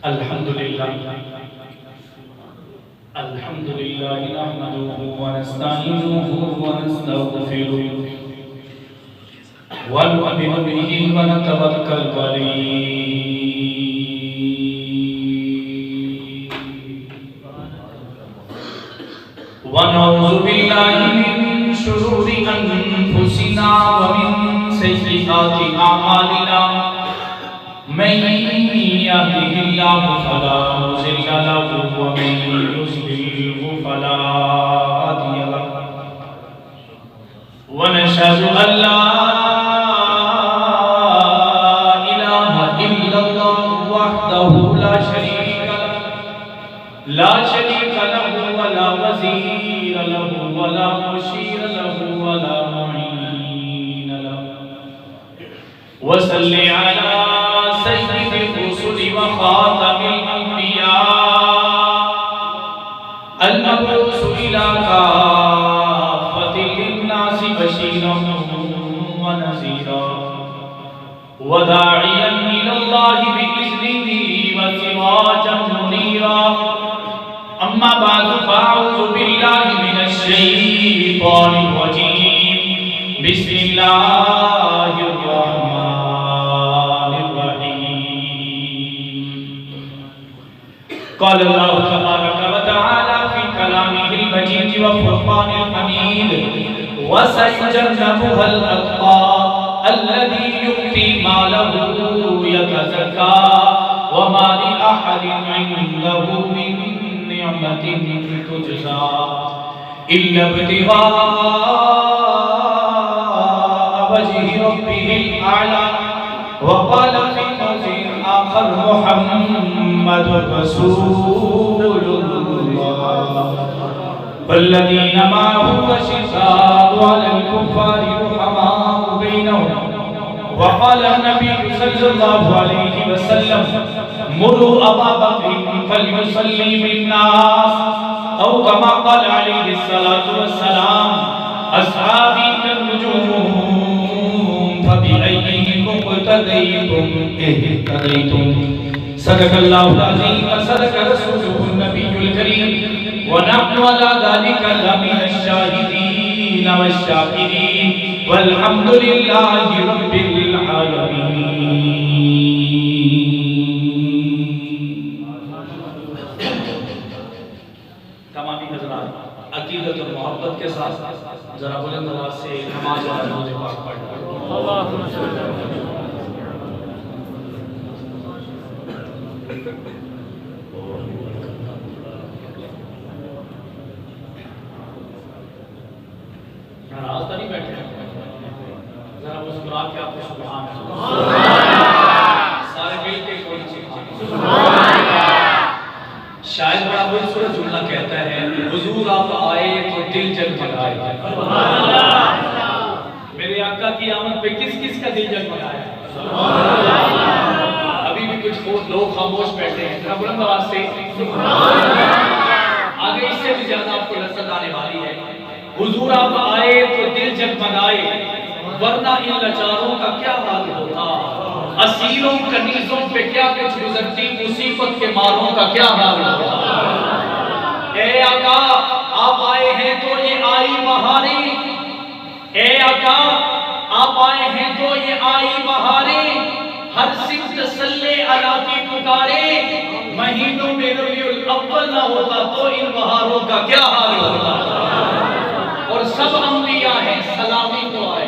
الحمدللہ نحمده ونستعینه ونستغفره ونؤمن به ونتوکل علیہ ونعوذ باللہ من شرور انفسنا ومن سیئات اعمالنا من يهده الله فلا مضل له ومن يضلل فلا هادي له ونشهد أن لا إله إلا الله وحده لا شريك له ولا وزير له ولا مشير له ولا معين له وصل على سيد الرسل وخاتم الأنبياء المبعوث إلى كافة للناس بشيرا ونذيرا وداعيا إلى الله بإذنه وسراجا منيرا أما بعد فأعوذ بالله من الشيطان الرجيم بسم الله الرحمن الرحيم قال الله تبارك وتعالى في كلامه المجيد وفرقان الحميد وسيجنبها الأتقى الذي يؤتي ماله يتزكى وما لأحد عنده من نعمة تجزى إلا ابتغاء وجه ربه الأعلى وقال في موضع آخر محمد رسول الله والذين معه أشداء على الكفار رحماء بينهم وقال النبي صلى الله عليه وسلم مروا أبا بكر فليصلي بالناس أو كما قال عليه الصلاة والسلام أصحابي كالنجوم فبأيهم اقتديتم اهتديتم صدق الله العظيم وصدق رسوله النبي الكريم ونحن على ذلك لمن الشاهدين والشاكرين والحمد لله رب العالمين. تمامی حضرات عقیدت اور محبت کے ساتھ ذرا بلند آواز سے نماز اور نماز پاک پڑھ لیں. اللہم صل علی ناراض تو نہیں بیٹھے ذرا مسکرا کے آپ کو سبحان سارے مل کے کوئی چیز شاید بڑا خوبصورت جملہ کہتا ہے حضور آپ آئے تو دل جگمگائے. میرے آقا کی آمد پہ کس کس کا دل جگمگایا؟ ابھی بھی کچھ لوگ خاموش بیٹھے ہیں. ذرا بلند آواز سے آگے اس سے بھی زیادہ آپ کو لذت آنے والی ہے. حضور آپ آئے تو دل جگمگائے ورنہ ان لاچاروں کا کیا حال ہوتا؟ اسیروں کنیزوں پہ کیا کچھ گزرتی مصیبت کے ماروں کا کیا حال ہوتا؟ اے آقا آپ آئے ہیں تو یہ آئی بہاری. اے آقا آپ آئے ہیں تو یہ آئی بہاری. ہر سمت صلی علی کی پکارے. مہینوں میں ربیع الاول نہ ہوتا تو ان بہاروں کا کیا حال ہوتا؟ اور سب انبیاء ہیں سلامی کو آئے.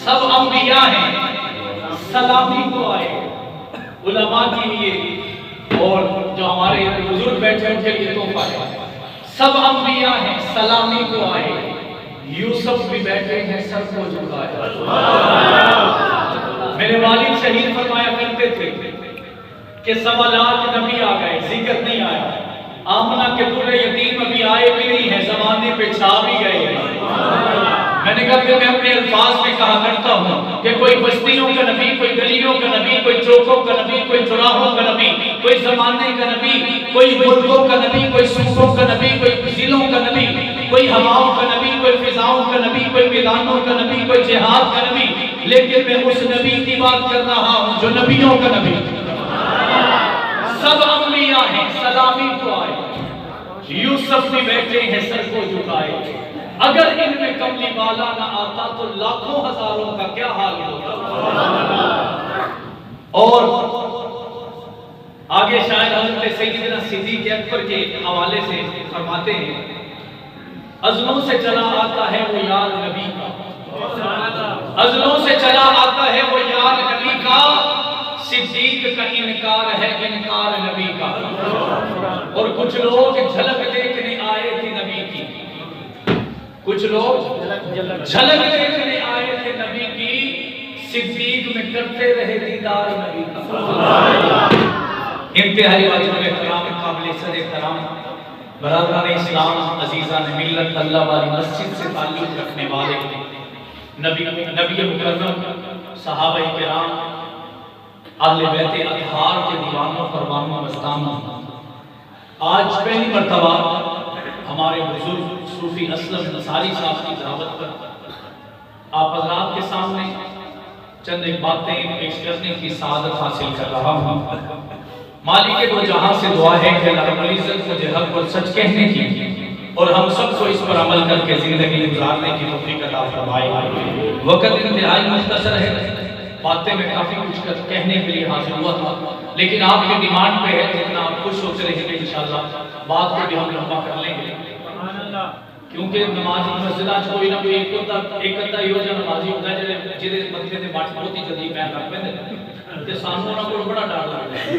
سب انبیاء ہیں سلامی کو آئے. علماء کے لیے اور جو ہمارے بزرگ بیٹھے ان کے لیے تحفہ ہے. سب انبیاء ہیں سلامی کو آئے. یوسف بھی بیٹھے ہیں سر کو جھکائے. میرے والد شہید فرمایا کرتے تھے کہ 1.25 لاکھ نبی آ گئے ذکر نہیں آیا. آمنہ کے در یتیم ابھی آئے بھی نہیں ہیں زمانے پہ چھا بھی گئے ہیں. میں نے کہا کہ میں اپنے الفاظ میں کہا کرتا ہوں کہ کوئی بستیوں کا نبی, کوئی گلیوں کا نبی, کوئی چوکوں کا نبی, کوئی چراہوں کا نبی, کوئی زمانے کا نبی, کوئی ملکوں کا نبی, کوئی صوبوں کا نبی, کوئی ضلعوں کا نبی, کوئی ہواؤں کا نبی, کوئی فضاؤں کا نبی, کوئی میدانوں کا نبی, کوئی جہاد کا نبی. لیکن میں اس نبی کی بات کر رہا ہوں جو نبیوں کا نبی. سب انبیاء ہیں سلامی تو آئے، یوسف بھی بیٹھے ہیں سر کو جھکائے، اگر ان میں کملی والا نہ آتا تو لاکھوں ہزاروں کا کیا حال ہوتا۔ اور آگے شاید حضرت سیدنا صدیق اکبر کے حوالے سے فرماتے ہیں، ازلوں سے چلا آتا ہے وہ یار نبی کا، ازلوں سے چلا آتا ہے وہ یار نبی کا، صدیق کا انکار ہے انکار نبی کا۔ اور کچھ لوگ جھلک دیکھنے آئے تھے نبی کی، کچھ لوگ جھلک دیکھنے آئے تھے نبی کی، صدیق میں کرتے رہے دیدار نبی کا۔ انتہائی واجب احترام قابل صد احترام برادران اسلام، عزیزان ملت، اللہ والی مسجد سے تعلق رکھنے والے نبی مکرم، صحابہ کرام، اہل بیت اطہار کے دیوانوں فرمانوں مستانوں، آج پہلی مرتبہ ہمارے بزرگ صوفی اسلم انصاری صاحب کی دعوت پر آپ حضرات کے سامنے چند ایک باتیں پیش کرنے کی سعادت حاصل کر رہا ہوں۔ مالک دو جہاں سے دعا ہے کہ اللہ رب العزت مجھے حق اور سچ کہنے کی اور ہم سب کو اس پر عمل کر کے زندگی گزارنے کی توفیق عطا فرمائے۔ وقت انتہائی مختصر ہے، باتیں میں کافی کچھ کہنے کے لیے حاصل ہوا تھا، لیکن آپ کی ڈیمانڈ پہ ہے جتنا آپ خوش ہوتے رہیں گے انشاءاللہ بات کو بھی ہم لمبا کر لیں گے، کیونکہ نمازی مسجدہ کوئی نہ کوئی ایک ادھا ہی ہو جائے نمازی ہوتا ہے جہدے متھے تے بٹ بہت ہی جلدی پیر رکھ پیندے تے سانوں نہ کوئی بڑا ڈر لگتا ہے۔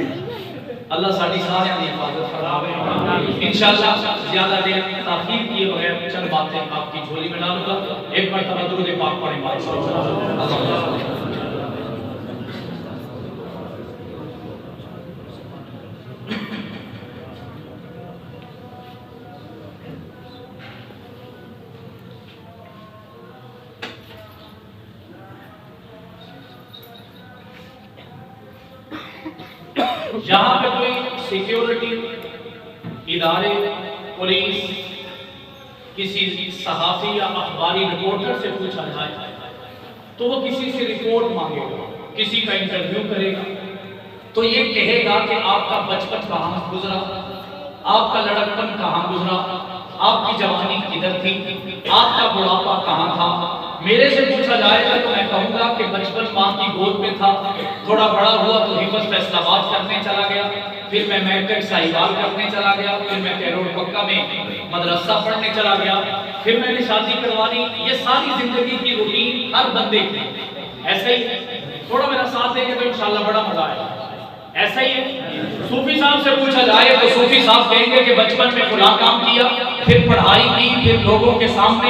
اللہ ساڑی سارے کی حفاظت فرمائے۔ انشاءاللہ زیادہ دیر تاخیر کیے بغیر چند باتیں آپ کی جھولی میں ڈالوں گا۔ ایک مرتبہ درود پاک پڑھیں بھائی صلی اللہ علیہ وسلم۔ یہاں پہ کوئی سیکیورٹی ادارے، پولیس، کسی صحافی یا اخباری رپورٹر سے پوچھا جائے تو وہ کسی سے رپورٹ مانگے گا، کسی کا انٹرویو کرے گا تو یہ کہے گا کہ آپ کا بچپن کہاں گزرا، آپ کا لڑکپن کہاں گزرا، آپ کی جوانی کدھر تھی، آپ کا بڑھاپا کہاں تھا۔ میرے سے پوچھا جائے گا تو میں کہوں گا کہ بچپن ماں کی گود میں تھا، تھوڑا بڑا ہوا تو حفظ فیصل آباد کرنے چلا گیا، پھر میں میٹرک ساہیوال کرنے چلا گیا، پھر میں کیرول پکا میں مدرسہ پڑھنے چلا گیا، پھر میں نے شادی کروانی۔ یہ ساری زندگی کی روٹین ہر بندے کی ایسا ہی، تھوڑا میرا ساتھ دیں گے تو انشاءاللہ بڑا مزہ آئے گا۔ ایسا ہی ہے، صوفی صاحب سے پوچھا جائے تو صوفی صاحب کہیں گے کہ بچپن میں فلاں کام کیا، پھر پڑھائی کی، پھر لوگوں کے سامنے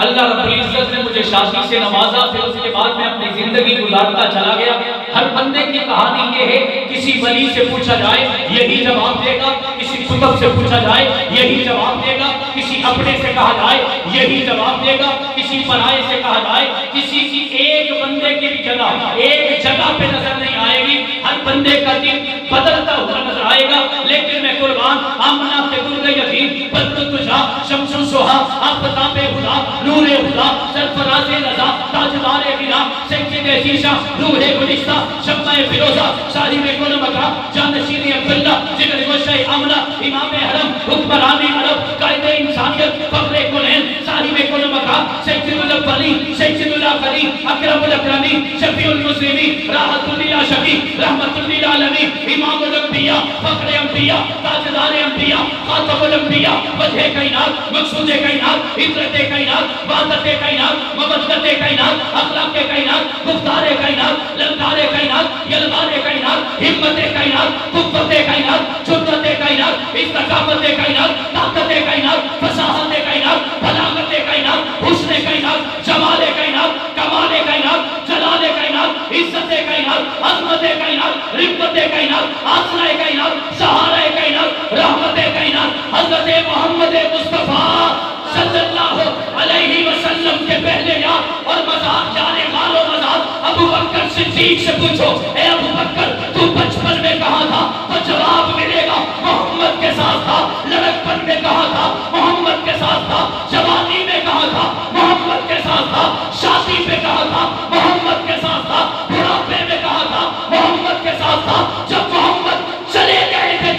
اللہ رب العزت نے مجھے شادی سے نوازا، پھر اس کے بعد میں اپنی زندگی گزارتا چلا گیا۔ ہر بندے کی کہانی یہ ہے، کسی ولی سے پوچھا جائے یہی جواب دے گا، کسی کتب سے پوچھا جائے یہی جواب دے گا، کسی اپنے سے کہا جائے یہی جواب دے گا، کسی پرائے سے کہا جائے، کسی کی ایک بندے کی بھی جگہ ایک جگہ پہ نظر نہیں آئے گی، ہر بندے کا دل بدلتا ہوا نظر آئے گا۔ لیکن میں قربان آمنا پہ گرگ یقین بدر تجھا شمس سوہا آفتاب خدا نور خدا سرفراز رضا تاجدار گرا سید شیشہ روح گلشتہ شمع فیروزہ صاحب کل مکہ جانشین عبداللہ جگر گوشہ آمنہ امام حرم حکمران عرب قائد انسانیت فخر کلین صاحب کل مکہ سید الاولین سید الاخرین اکرم الاکرمین شفیع المسلمین راحت للعاشقین رحمت للعالمین امام الانبیاء فخر انبیاء تاجدار انبیاء خاتم الانبیاء وجہ کائنات مقصود کائنات عزت کائنات وحدت کائنات مودت کائنات اخلاق کائنات گفتار کائنات للکار کائنات یلغار کائنات ہمت کائنات قوت کائنات جرأت کائنات استقامت کائنات طاقت کائنات فصاحت کائنات بلاغت کائنات حسن کائنات جمال کائنات کمال کائنات جلال کائنات عزت کائنات عظمت کائنات رفت کائنات آسرا کائنات سہارا کائنات رحمت کائنات حضرت محمد مصطفیٰ صلی اللہ علیہ وسلم کے پہلے یار اور مزار جانے غار و مزار ابو بکر صدیق سے پوچھو اے ابو بکر تو بچپن میں کہاں تھا تو جواب ملے گا محمد کے ساتھ تھا۔ لڑکپن میں کہاں تھا محمد کے ساتھ تھا، جوانی میں کہاں تھا محمد کے ساتھ تھا، شادی میں کہاں تھا محمد کے ساتھ تھا، بڑھاپے میں کہاں تھا محمد کے ساتھ تھا۔ جب محمد چلے گئے تھے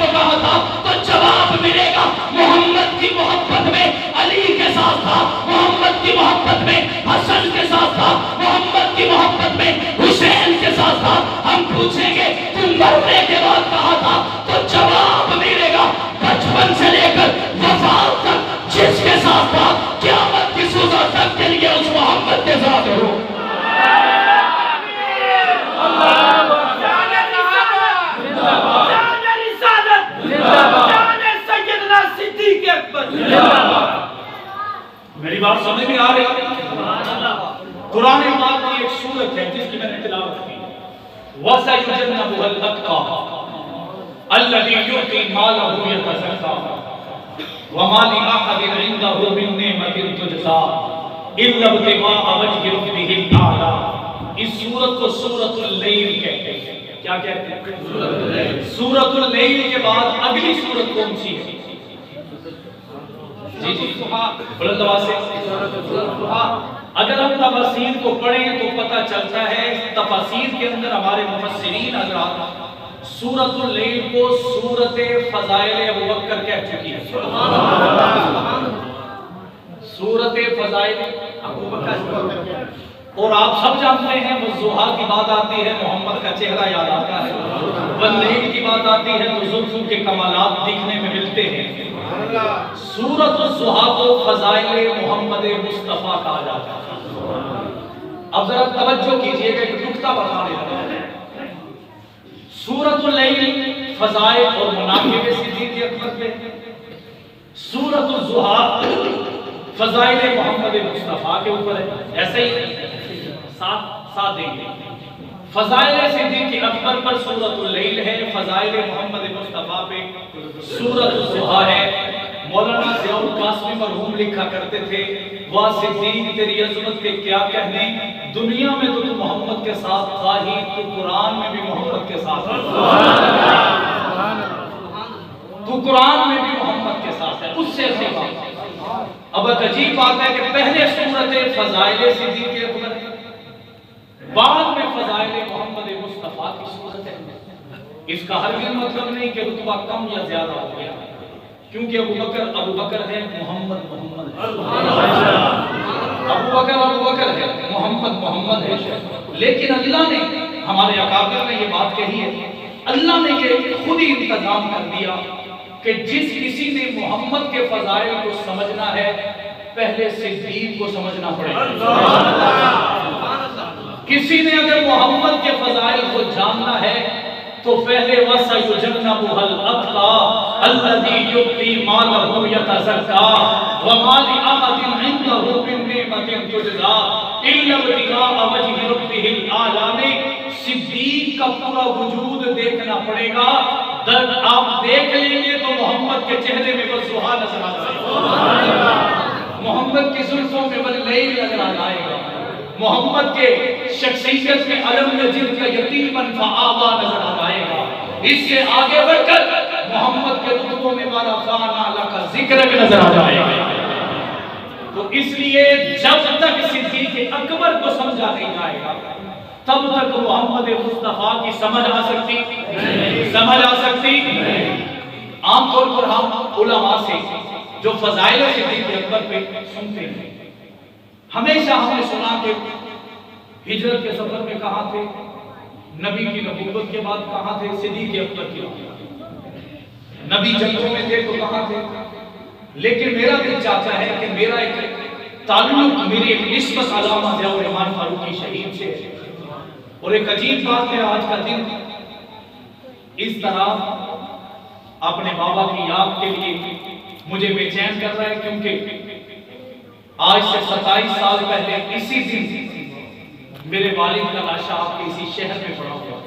مرنے کے بعد کہا تھا تو جواب ملے گا بچپن سے لے کر وفات تک جس کے ساتھ تھا قیامت کی سوزہ تک کے لیے اس محمد کے ساتھ ہو. میری بات سمجھ میں آ رہی ہے؟ قرآن پاک کی ایک سورت ہے جس کی میں نے تلاوت کی وَسَيُجَنَّبُهَا الْأَتْقَى الَّذِي يُؤْتِي مَالَهُ يَتَزَكَّىٰ وَمَا لِأَحَدٍ عِندَهُ مِن نِّعْمَةٍ تُجْزَىٰ إِلَّا ابْتِغَاءَ وَجْهِ رَبِّهِ الْأَعْلَىٰ. اس سورت کو سورۃ اللیل کہتے ہیں. کیا کہتے ہیں؟ سورۃ اللیل کے بعد اگلی سورت کون سی ہے؟ جی جی بلند آواز سے. اگر ہم تفاسیر کو پڑھیں تو پتہ چلتا ہے تفاسیر کے اندر ہمارے مفسرین حضرات سورۃ اللیل کو سورۃ فضائل ابوبکر کہہ چکی ہے. سورۃ فضائل ابوبکر. اور آپ سب جانتے ہیں والضحیٰ کی بات آتی ہے محمد کا چہرہ یاد آتا ہے, واللیل کی بات آتی ہے تو زلفوں کے کمالات دکھنے میں ملتے ہیں. سورۃ الضحیٰ کو فضائل محمد مصطفیٰ کہا جاتا ہے. اب ذرا توجہ کیجئے گا ایک نکتہ بتا رہا ہوں. سورۃ اللیل فضائل اور مناقب صدیق اکبر پہ, سورۃ الضحیٰ فضائل محمد مصطفیٰ کے اوپر ہے. ایسے ہی ساتھ دیں گے. فضائل صدیق اکبر پر سورۃ اللیل ہے, فضائل محمد مصطفیٰ پہ سورۃ الضحیٰ ہے. مولانا ضیاء القاسمی مرحوم لکھا کرتے تھے واہ صدیق تیری عظمت کے کیا کہنے, دنیا میں تو محمد کے ساتھ تھا ہی, تو قرآن میں بھی محمد کے ساتھ ہے. تو قرآن میں بھی محمد کے ساتھ ہے. اس سے ایسے بات. اب ایک عجیب بات ہے کہ پہلے سورت فضائل صدیق اکبر بعد میں فضائل محمد مصطفیٰ کی صورت ہے. اس کا ہرگز مطلب نہیں کہ رتبہ کم یا زیادہ ہو گیا, کیونکہ ابو بکر ہے, محمد ہے. ابو بکر ہے, محمد ہے. لیکن اللہ نے, ہمارے اکابر نے یہ بات کہی ہے, اللہ نے یہ خود ہی انتظام کر دیا کہ جس کسی نے محمد کے فضائل کو سمجھنا ہے پہلے صدیق کو سمجھنا پڑے گا. کسی نے اگر محمد کے فضائل کو جاننا ہے تو پہلے وَسَيُجَنَّبُهَا الْأَتْقَى الَّذِي يُؤْتِي مَالَهُ يَتَزَكَّىٰ وَمَا لِأَحَدٍ عِندَهُ مِن نِّعْمَةٍ تُجْزَىٰ إِلَّا ابْتِغَاءَ وَجْهِ رَبِّهِ الْأَعْلَىٰ میں صدیق کا پورا وجود دیکھنا پڑے گا. آپ دیکھ لیں گے تو محمد کے چہرے میں والضحیٰ نظر آ جائے گا, محمد کی زلفوں میں واللیل نظر آ جائے گا, محمد کے شخصیت میں علم یجد کا یتیماً فآویٰ نظر آ جائے گا. اس سے آگے بڑھ کر محمد کے رتبوں میں وَرَفَعْنَا لَكَ ذِکْرَکَ نظر آ جائے گا. تو اس لیے جب تک صدیق اکبر کو سمجھا نہیں جائے گا تب تک محمد مصطفیٰ کی سمجھ آ سکتی. عام طور پر ہم علماء سے جو فضائل صدیق اکبر پہ سنتے ہیں, ہمیشہ ہم نے سنا کہ ہجرت کے سفر میں کہاں تھے, نبی کی نبوت کے بعد کہاں تھے, صدیق اکبر کی نبی جنگوں میں تھے تو کہاں تھے. لیکن میرا دل چاہتا ہے کہ میرا ایک تعلق, میری ایک نسبت علامہ ضیاء الرحمن فاروقی شہید سے ہے. اور ایک عجیب بات ہے, آج کا دن اس طرح اپنے بابا کی یاد کے لیے مجھے بے چین کر رہا ہے, کیونکہ آج سے 27 سال پہلے اسی دن میرے والد کا لاشا آپ کے اسی شہر میں پڑا ہوا.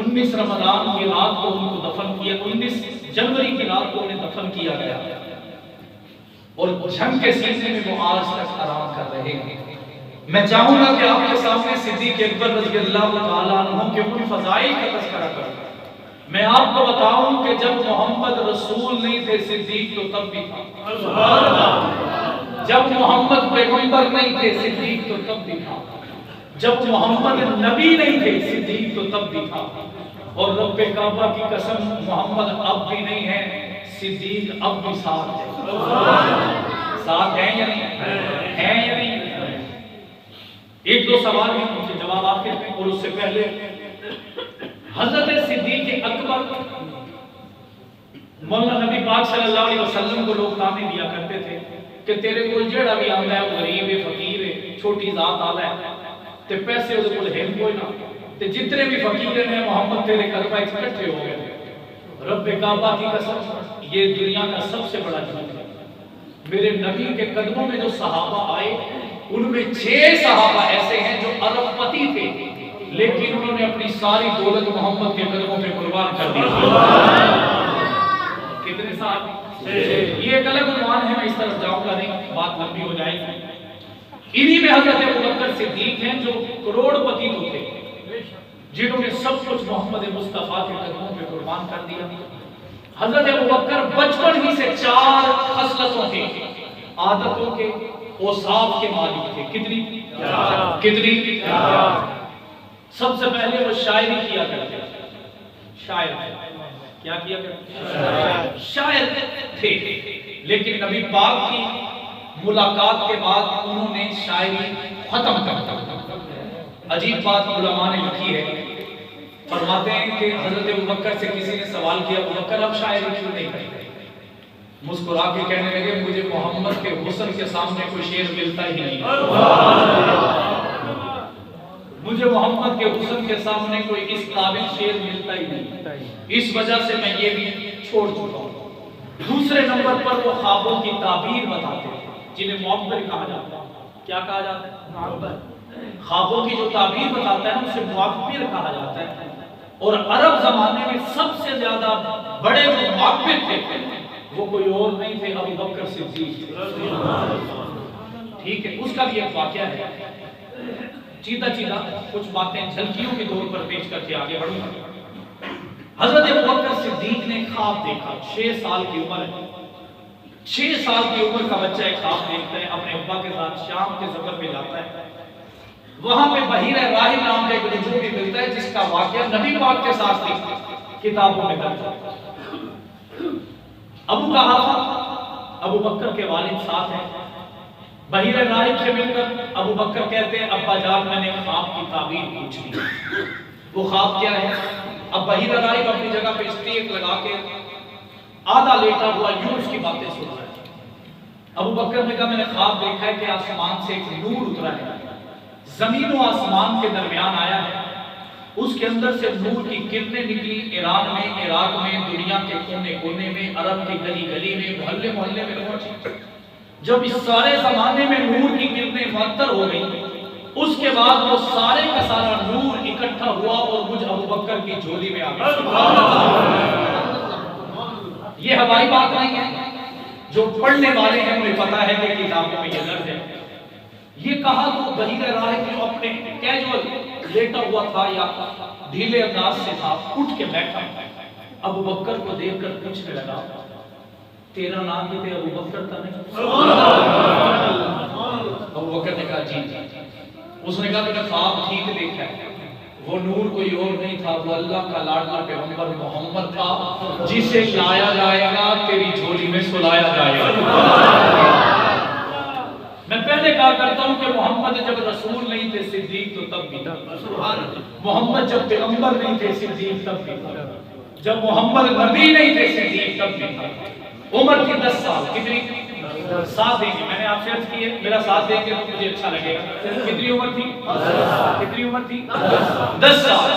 19 رمضان کی رات کو ان کو دفن کیا, 19 جنوری کی رات کو انہیں دفن کیا گیا, اور جنگ کے سلسلے میں وہ آج تک آرام کر رہے ہیں. میں چاہوں گا کہ آپ کے سامنے صدیق اکبر رضی اللہ تعالیٰ عنہ کے ان فضائل کا تذکرہ کروں. میں آپ کو بتاؤں کہ جب محمد رسول نہیں تھے صدیق تو تب بھی تھا. جب محمد پیغمبر نہیں تھے صدیق تو تب بھی تھا. جب محمد نبی نہیں تھے صدیق تو تب بھی تھا. اور رب کعبہ کی قسم محمد اب بھی نہیں ہے, صدیق اب بھی ساتھ ہے. ساتھ ہیں یا نہیں؟ ایک دو سوال ہیں ان کے جواب آخر میں, اور اس سے پہلے حضرت صدیق اکبر مولا نبی پاک صلی اللہ علیہ وسلم کو لوگ تانے دیا کرتے تھے کہ تیرے کو جیڑا بھی آندا ہے وہ غریب ہے، فقیر ہے، چھوٹی ذات آلا ہے تے پیسے وہ کول ہے کوئی نہ، تے جتنے بھی فقیر ہیں محمد تیرے قدمہ اکٹھے ہو گئے۔ رب کعبہ کی قسم یہ دنیا کا سب سے بڑا جھوٹ ہے۔ میرے نبی کے قدموں میں جو صحابہ آئے ان میں 6 صحابہ ایسے ہیں جو ارب پتی تھے لیکن انہوں نے اپنی ساری دولت محمد کے قدموں پہ قربان کر دی۔ کتنے صاحب؟ یہ ایک الگ عنوان ہے، میں اس طرف جاؤں گا نہیں، بات لمبی ہو جائے گی۔ انہی میں حضرت ابوبکر صدیق ہیں جو کروڑ پتی تو تھے، جنہوں نے سب کچھ محمد مصطفیٰ کے قدموں پہ قربان کر دیا۔ حضرت ابوبکر بچپن ہی سے 4 خصلتوں کے، عادتوں کے، اوصاف کے مالک تھے۔ کتنی؟ کتنی؟ سب سے پہلے وہ شاعری کیا کرتے تھے، شاعر کیا کیا کرتے؟ شاعر تھے، لیکن نبی پاک کی ملاقات کے بعد انہوں نے شاعری ختم کر دی۔ عجیب بات علماء نے لکھی ہے، فرماتے ہیں کہ حضرت ابوبکر سے کسی نے سوال کیا ابوبکر اب شاعری کیوں نہیں کرتے؟ مسکرا کے کہنے لگے مجھے محمد کے حسن کے سامنے کوئی شعر ملتا ہی نہیں، مجھے محمد کے حسن کے سامنے کوئی اس قابل شعر ملتا ہی نہیں، اس وجہ سے میں یہ بھی چھوڑ چکا ہوں۔ دوسرے نمبر پر وہ خوابوں کی تعبیر بتاتے ہیں جنہیں معبر کہا جاتا ہے۔ کیا کہا جاتا ہے؟ معبر۔ خوابوں کی جو تعبیر بتاتا ہے اسے معبر کہا جاتا ہے، اور عرب زمانے میں سب سے زیادہ بڑے جو معبر تھے وہ کوئی اور نہیں تھے، ابوبکر صدیق۔ ٹھیک ہے، اس کا بھی ایک واقعہ ہے، چیدہ کچھ باتیں جھلکیوں کے طور پر پیش کر کے آگے بڑھوں گا۔ حضرت ابوبکر صدیق نے خواب دیکھا، 6 سال کی عمر ہے، 6 سال کی عمر کا بچہ ایک خواب دیکھتا ہے، اپنے ابا کے ساتھ شام کے سفر پہ جاتا ہے، وہاں پہ بحیر راہب نام کا ایک رجوع بھی ملتا ہے جس کا واقعہ نبی پاک کے ساتھ کتابوں میں درج ہے۔ ابو قحافہ ابوبکر کے والد ساتھ ہیں، بحیر راہب سے مل کر ابوبکر کہتے ہیں ابا جان میں نے خواب کی تعبیر پوچھ لی۔ وہ خواب کیا ہے؟ اب بحیر راہب اپنی جگہ پہ اسٹیک لگا کے آدھا لیٹا ہوا یوں اس کی باتیں سن رہا ہے۔ ابوبکر نے کہا میں نے خواب دیکھا ہے کہ آسمان سے ایک نور اترا ہے، زمین و آسمان کے درمیان آیا ہے، اس کے اندر سے نور کی کرنیں نکلی، ایران میں، عراق میں، دنیا کے کونے کونے میں، عرب کی گلی گلی میں، محلے محلے میں پہنچی۔ جب اس سارے زمانے میں نور کی کرنیں معطر ہو گئی، اس کے بعد وہ سارے کا سارا نور اکٹھا ہوا اور مجھ ابوبکر کی جھولی میں آ گیا۔ یہ ہماری بات نہیں ہے، جو پڑھنے والے ہیں انہیں پتا ہے کہ کتابوں میں یہ درج ہے۔ یہ کہا تو بحیر راہب جو اپنے کیجول لیٹا ہوا تھا یا ڈھیلے انداز سے تھا، اٹھ کے بیٹھا، ابوبکر کو دیکھ کر پوچھنے لگا تیرا نام بھی تے ابوبکر تھا نہیں؟ ابوبکر نے کہا جی۔ اس نے کہا میں نے خواب ٹھیک دیکھا ہے، وہ نور کوئی اور نہیں تھا، وہ اللہ کا لاڈلا پیغمبر محمد تھا جسے لایا جائے گا تیری جھولی میں سلایا جائے گا۔ میں پہلے کہا کرتا ہوں کہ محمد جب رسول نہیں تھے صدیق تو تب بھی تھا، محمد جب پیغمبر نہیں تھے صدیق تب بھی تھا، جب محمد نبی نہیں تھے صدیق تب بھی تھا۔ عمر تھی 10 سال، کتنی؟ ساتھ دیں گے، میں نے آپ سے عرض کی ہے میرا ساتھ دیں گے تو مجھے اچھا لگے گا۔ کتنی عمر تھی؟ کتنی عمر تھی؟ 10 سال۔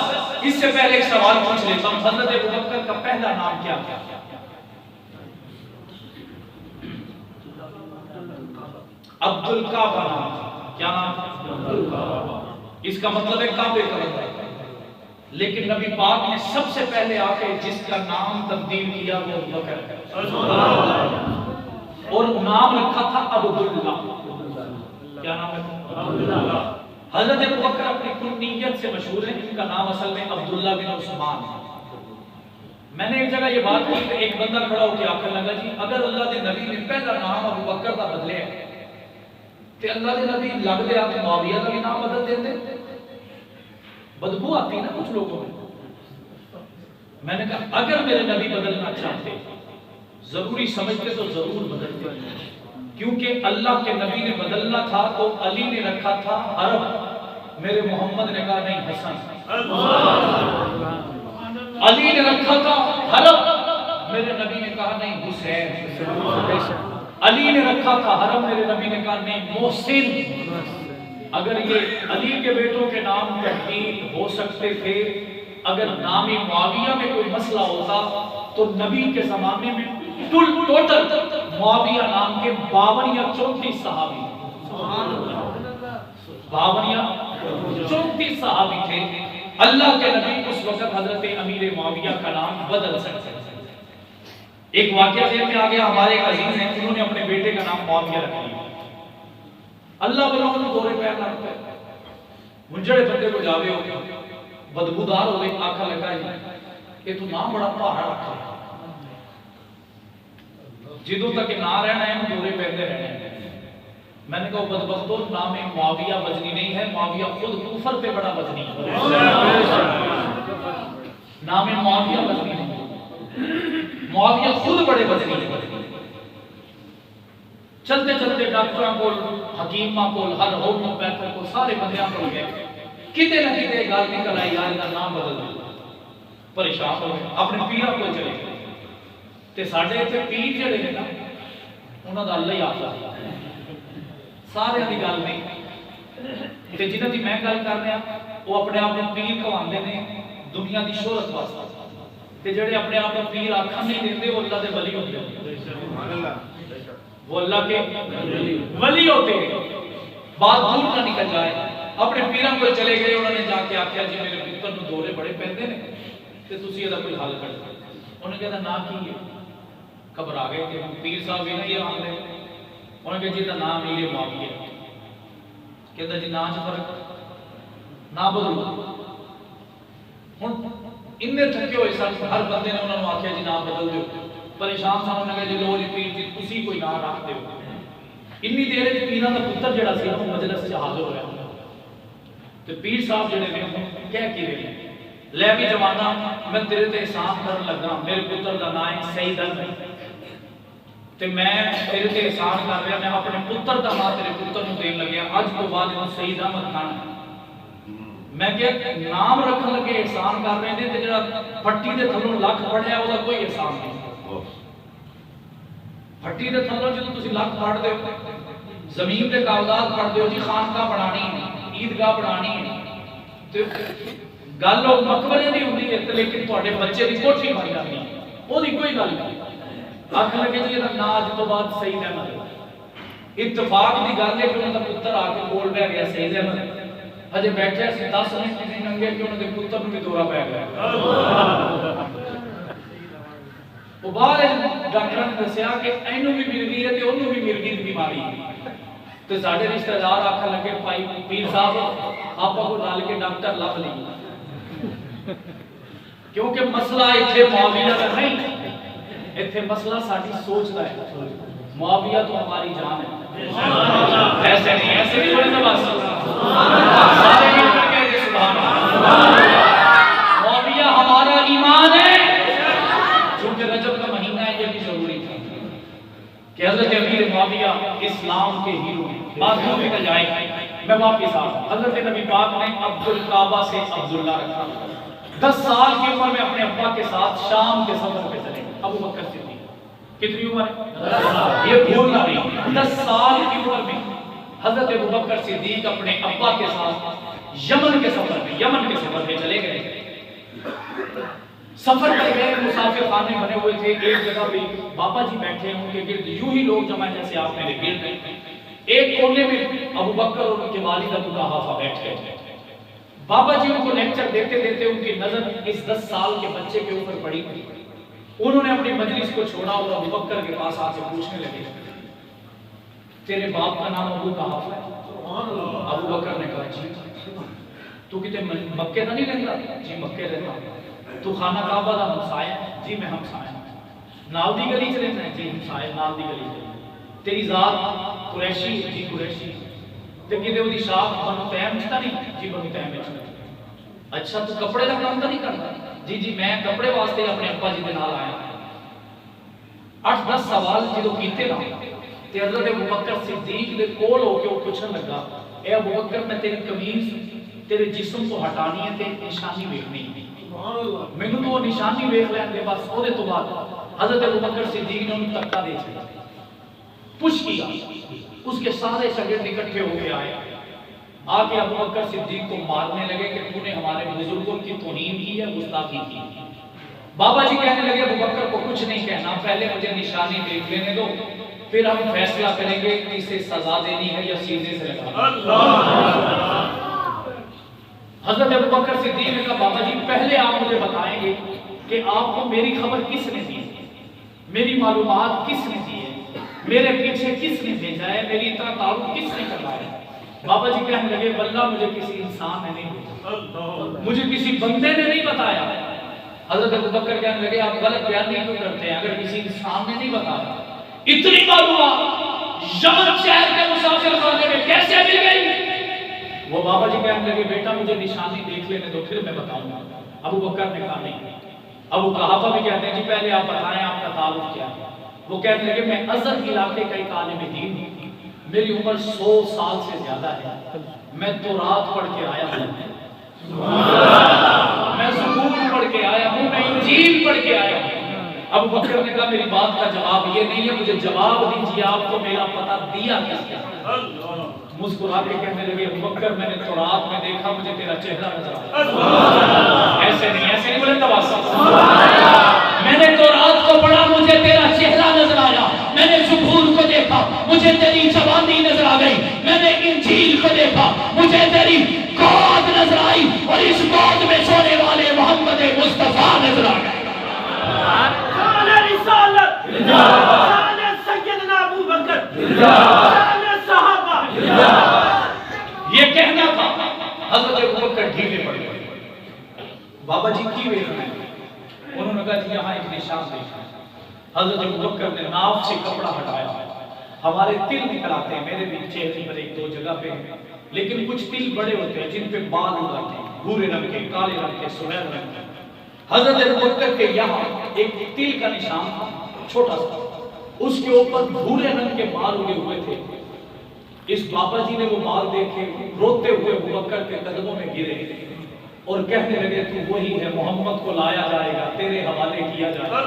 اس سے پہلے ایک سوال پوچھ لیتا ہوں، حضرت ابوبکر کا پہلا نام کیا تھا؟ عبدالکعبہ نام تھا۔ کیا نام تھا؟ اس کا مطلب ہے کعبے کا بندہ۔ لیکن نبی پاک نے سب سے پہلے آ کے جس کا نام تبدیل کیا وہ ابوبکر ہے، اور نام رکھا تھا عبداللہ۔ کیا نام ہے؟ حضرت ابوبکر اپنی کنیت سے مشہور ہیں، ان کا نام اصل میں عبداللہ بن عثمان ہے۔ میں نے ایک جگہ یہ بات کی کہ ایک بندہ کھڑا ہو کے آخر لگا جی اگر اللہ کے نبی نے پہلا نام ابوبکر کا بدلے ہے تو اللہ کے نبی لگ دے آپ معاویہ کا بھی نام بدل دیتے؟ بدبو آتی نا کچھ لوگوں میں۔ میں نے کہا اگر میرے نبی بدلنا چاہتے ضروری سمجھتے تو ضرور بدلتے، کیونکہ اللہ کے نبی نے بدلنا تھا تو علی نے رکھا تھا عرب، میرے محمد نے کہا نہیں حسن۔ علی نے رکھا تھا حرم، میرے نبی نے کہا نہیں حسین۔ علی نے رکھا تھا حرم، میرے نبی نے کہا نہیں محسن۔ اگر یہ علی کے بیٹوں کے نام تبدیل ہو سکتے تھے، اگر نام معاویہ میں کوئی مسئلہ ہوتا تو نبی کے زمانے میں ٹوٹل معاویہ نام کے 52 یا 34 صحابی، 52 یا 34 صحابی تھے۔ اللہ کے نبی اس وقت حضرت امیر معاویہ کا نام بدل سکتے تھے۔ ایک واقعہ ذہن میں آ گیا، ہمارے ایک عزیز ہیں، انہوں نے اپنے بیٹے کا نام معاویہ رکھ لیا۔ اللہ بلوں نے دورے پیر نہ رکھتے منجڑے بندے کو جاوے ہو بدبودار ہو گئی، آنکھا لگا یہ تو نام بڑا پہاڑا رکھا ہے، جدوں تک نہ رہنا ہے دورے پہنتے رہنا ہے۔ میں نے کہا بدبختو، نام معاویہ وزنی نہیں ہے، معاویہ خود کفر پہ بڑا وزنی ہے۔ نام معاویہ وزنی نہیں، معاویہ خود بڑے وزنی ہے۔ چلتے چلتے ڈاکٹراں کو، حکیماں کو، ہر ہومیوپیتھ کو، سارے بندیاں کو گئے، کتے نہ کتے گل نکل آئی یار دا نام بدل دیا۔ پریشان ہو گئے، اپنے پیرا کو چلے گئے۔ تے ساڈے ایتھے پیر جڑے نے نا، انہاں دا اللہ ہی آتا ہے، سارے دی گل نہیں۔ تے جنہاں دی میں گل کر رہا وہ اپنے آپ کو پیر کہواندے نے دنیا دی شہرت واسطے، تے جڑے اپنے آپ کو پیر آکھن نہیں دیندے وہ اللہ دے ولی ہوندے ہیں، سبحان اللہ، وہ اللہ کے ولی ہوتے ہیں۔ بات دور نہ نکل جائے، اپنے پیراں کو چلے گئے، انہوں نے جا کے آکھیا جی میرے پتر نوں دورے بڑے پیندے نے تے تسی ایدا کوئی حل کرو۔ انہوں نے کہا نا کی ہے، گھبرا گئے کہ پیر صاحب یہ نہیں آندے۔ انہوں نے کہا جی دا نام امیر معاویہ ہے۔ کہتا جی نا چ فرق، نہ بدلو۔ ہن انہیں تھکے ہوئے سن، ہر بندے نے انہوں نے آکھیا جی نام بدل دیو۔ پریشان سن، انہوں نے کہا جی لو جی پیر جی تسی کوئی نام رکھ دیو۔ انی دیر وچ پیراں دا پتر جڑا سی وہ مجلس وچ حاضر ہویا تے پیر صاحب جڑے نے کہہ کے رہے لے بھی جوانا میں تیرے تے احسان کرن لگا، میرے پتر دا نام ہے سید تے میں تیرے تے احسان کر رہا، میں اپنے پتر دا نام تیرے پتر نوں دین لگیا، اج تو بعد انہوں سید احمد کھانا۔ میں کہ نام رکھن لگے احسان کر رہے ہیں تے جڑا پھٹی دے تھلوں لکھ پڑھیا او دا کوئی احسان نہیں۔ پھٹی دے تھلوں جدوں تسی لکھ پڑھ دے زمین دے کاغذات پڑھ دیو جی خانقاہ بنانی ہے، عیدگاہ بنانی ہے، تے گل او مقبرے دی ہوندی ہے لیکن تواڈے بچے دی کوٹھی بن جاندی ہے، او دی کوئی گل نہیں۔ آکھ لگے جی یہ نا اج تو بعد سید احمد، اتفاق دی گل ہے کہ انہاں دا پتر آ کے بول بیٹھ گیا سید احمد، ہجے بیٹھے سی 10 منٹ نہیں لنگے کہ انہاں دے پتر نوں بھی دورہ پے گیا۔ وہ باہر ڈاکٹر نے دسیا کہ اینو بھی مل گئی ہے تے اونوں بھی مل گئی بیماری، تے ساڈے رشتہ دار آکھن لگے بھائی پیر صاحب آپا کو ڈال کے ڈاکٹر لب لئی، کیونکہ مسئلہ ایتھے معاویہ دا نہیں، ایتھے مسئلہ ساڈی سوچ دا ہے۔ معاویہ تو ہماری جان ہے، ایسے نہیں، ایسے نہیں بڑے نواز سارے مل کر کہہ سبحان اللہ۔ معاویہ ہمارا ایمان ہے، چونکہ رجب کا مہینہ ہے یہ بھی ضروری تھا کہ حضرت امیر معاویہ اسلام کے ہیرو ہیں۔ بات کیوں نکل جائے میں واپس آ، حضرت نبی پاک نے عبدالکعبہ سے عبداللہ رکھا۔ 10 سال کی عمر میں اپنے ابا کے ساتھ شام کے سفر پہ چلے، ابو بکر صدیق کتنی عمر ہے یہ بھولنا نہیں، 10 سال کی عمر میں حضرت ابو بکر صدیق اپنے ابا کے ساتھ یمن کے سفر پہ چلے گئے۔ سفر کر گئے، مسافر خانے بنے ہوئے تھے، ایک جگہ پہ بابا جی بیٹھے ہیں، ان کے گرد یوں ہی لوگ جمع جیسے آپ میرے گرد ہیں۔ ایک کونے میں ابو بکر اور ان کے والد ابو قحافہ بیٹھے ہیں۔ بابا جی ان کو لیکچر دیتے دیتے ان کی نظر اس 10 سال کے بچے کے اوپر پڑی، انہوں نے اپنی مجلس کو چھوڑا اور ابو بکر کے پاس آ کے پوچھنے لگے تیرے باپ کا نام ابو قحافہ ہے؟ ابو بکر نے کہا جی۔ تو کتے مکے کا نہیں رہتا؟ جی مکے رہتا۔ تو خانہ کعبہ دا ہمسایہ ہے؟ جی میں ہمسایہ ہوں۔ نال دی گلی چ رہنا ہے؟ جی ہمسایہ نال دی گلی چ۔ تیری ذات قریشی؟ جی قریشی۔ تے کدے اودی شاخ بنو تیم چ نہیں؟ جی بنو تیم چ۔ اچھا تو کپڑے دا کام تو نہیں کرتا؟ جی جی میں کپڑے واسطے اپنے ابا جی دے نال آیا۔ 8-10 سوال جدوں کیتے نا تے حضرت ابو بکر صدیق دے کول ہو کے وہ پوچھن لگا اے ابو بکر میں تیری قمیض تیرے جسم کو ہٹانی ہے تے نشانی دیکھنی ہے، مینوں تو وہ نشانی دیکھ لین دے بس۔ وہ تو بعد حضرت ابوبکر صدیق نے انہوں تکا دے چھڑا، پوچھ کیا، اس کے سارے شاگرد اکٹھے ہو کے آئے، آ کے ابوبکر صدیق کو مارنے لگے کہ تو نے ہمارے بزرگوں کی توہین کی ہے، گستاخی کی۔ بابا جی کہنے لگے ابوبکر کو کچھ نہیں کہنا، پہلے مجھے نشانی دیکھ لینے دو، پھر ہم فیصلہ کریں گے کہ اسے سزا دینی ہے یا سینے سے لگانا۔ حضرت ابوبکر صدیق نے کہا بابا جی پہلے آپ مجھے بتائیں گے کہ آپ کو میری خبر کس نے دی ہے، میری معلومات کس نے دی ہے، میرے پیچھے کس نے بھیجا ہے، میری اتنا تعارف کس نے کروایا ہے؟ بابا جی کہنے لگے واللہ مجھے کسی انسان نے نہیں بھیجا، مجھے کسی بندے نے نہیں بتایا۔ حضرت ابوبکر کہنے لگے آپ غلط بیان کیوں کرتے ہیں؟ اگر کسی انسان نے نہیں بتایا، اتنی معلومات یمن شہر کے مسافر خانے میں کیسے مل گئی؟ وہ بابا جی کہنے لگے بیٹا مجھے نشانی دیکھ لینے دو پھر میں بتاؤں گا۔ ابوبکر نے کہا نہیں۔ ابو قحافہ بھی کہتے ہیں جی پہلے آپ بتائیں آپ کا تعلق کیا ہے؟ وہ کہنے لگے میں ازہر علاقے کا ایک عالم دین ہوں، میری عمر 100 سال سے زیادہ ہے، میں تورات پڑھ کے آیا ہوں، میں زبور پڑھ کے آیا ہوں، میں انجیل پڑھ کے آیا ہوں۔ ابوبکر نے کہا میری بات کا جواب یہ نہیں ہے، مجھے جواب دیجیے آپ کو میرا پتہ دیا کس نے؟ مسکرا کے کہنے لگے ابوبکر میں نے تورات میں دیکھا مجھے تیرا چہرہ نظر آیا۔ ایسے نہیں بولے تباسم، میں نے تورات کو پڑھا مجھے تیرا چہرہ نظر آیا، میں نے زبور کو دیکھا مجھے تیری جوانی نظر آ گئی، میں نے انجیل کو دیکھا مجھے تیری گود نظر آئی، اور اس گود میں سونے والے محمد مصطفیٰ نظر آ گئے۔ شان رسالت، شان سیدنا ابوبکر، شان صحابہ۔ یہ کہنا تھا حضرت ابوبکر ڈھیلے پڑ گئے۔ بابا جی کی وجہ ہے؟ انہوں نے کہا جی یہاں ایک نشان دیکھا۔ حضرت ابوبکر نے ناف سے کپڑا ہٹایا، ہمارے تل نکل آتے ہیں میرے بھی چہرے پر ایک دو جگہ پہ، لیکن کچھ تل بڑے ہوتے ہیں جن پہ بال اگاتے ہیں، بھورے رنگ کے، کالے رنگ کے، سنہرے رنگ کے۔ حضرت ابوبکر کے یہاں ایک تل کا نشان تھا چھوٹا سا، اس کے اوپر بھورے رنگ کے بال اگے ہوئے تھے۔ اس بابا جی نے وہ بال دیکھے، روتے ہوئے ابوبکر کے قدموں میں گرے اور کہنے لگے تو وہی ہے، محمد کو لایا جائے گا، تیرے حوالے کیا جائے گا۔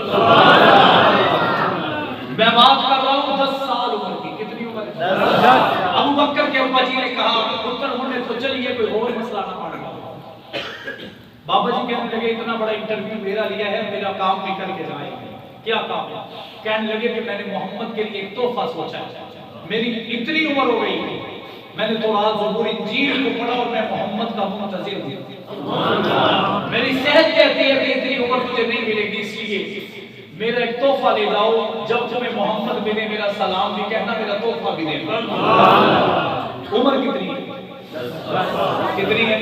میں بات کر رہا ہوں 10 سال عمر کی، کتنی عمر ہے؟ 10۔ ابوبکر کے ابا جی نے کہا پتر ہونے تو چلیے کوئی اور مسئلہ نہ پڑ گا۔ بابا جی کہنے لگے اتنا بڑا انٹرویو میرا لیا ہے، میرا کام بھی کر کے جائیں گے۔ کیا کام ہے؟ کہنے لگے کہ میں نے محمد کے لیے ایک تحفہ سوچا ہے، میری اتنی عمر ہو گئی ہے، میں نے تورات زبور انجیل کو پڑھا اور میں محمد کا منتظر ہوں، میری صحت کہتی ہے کہ اتنی عمر تجھے نہیں ملے گی، اس لیے میرا ایک تحفہ لے جاؤ، جب تمہیں محمد ملے میرا سلام بھی کہنا، میرا تحفہ بھی دے۔ عمر کتنی ہے؟ کتنی ہے؟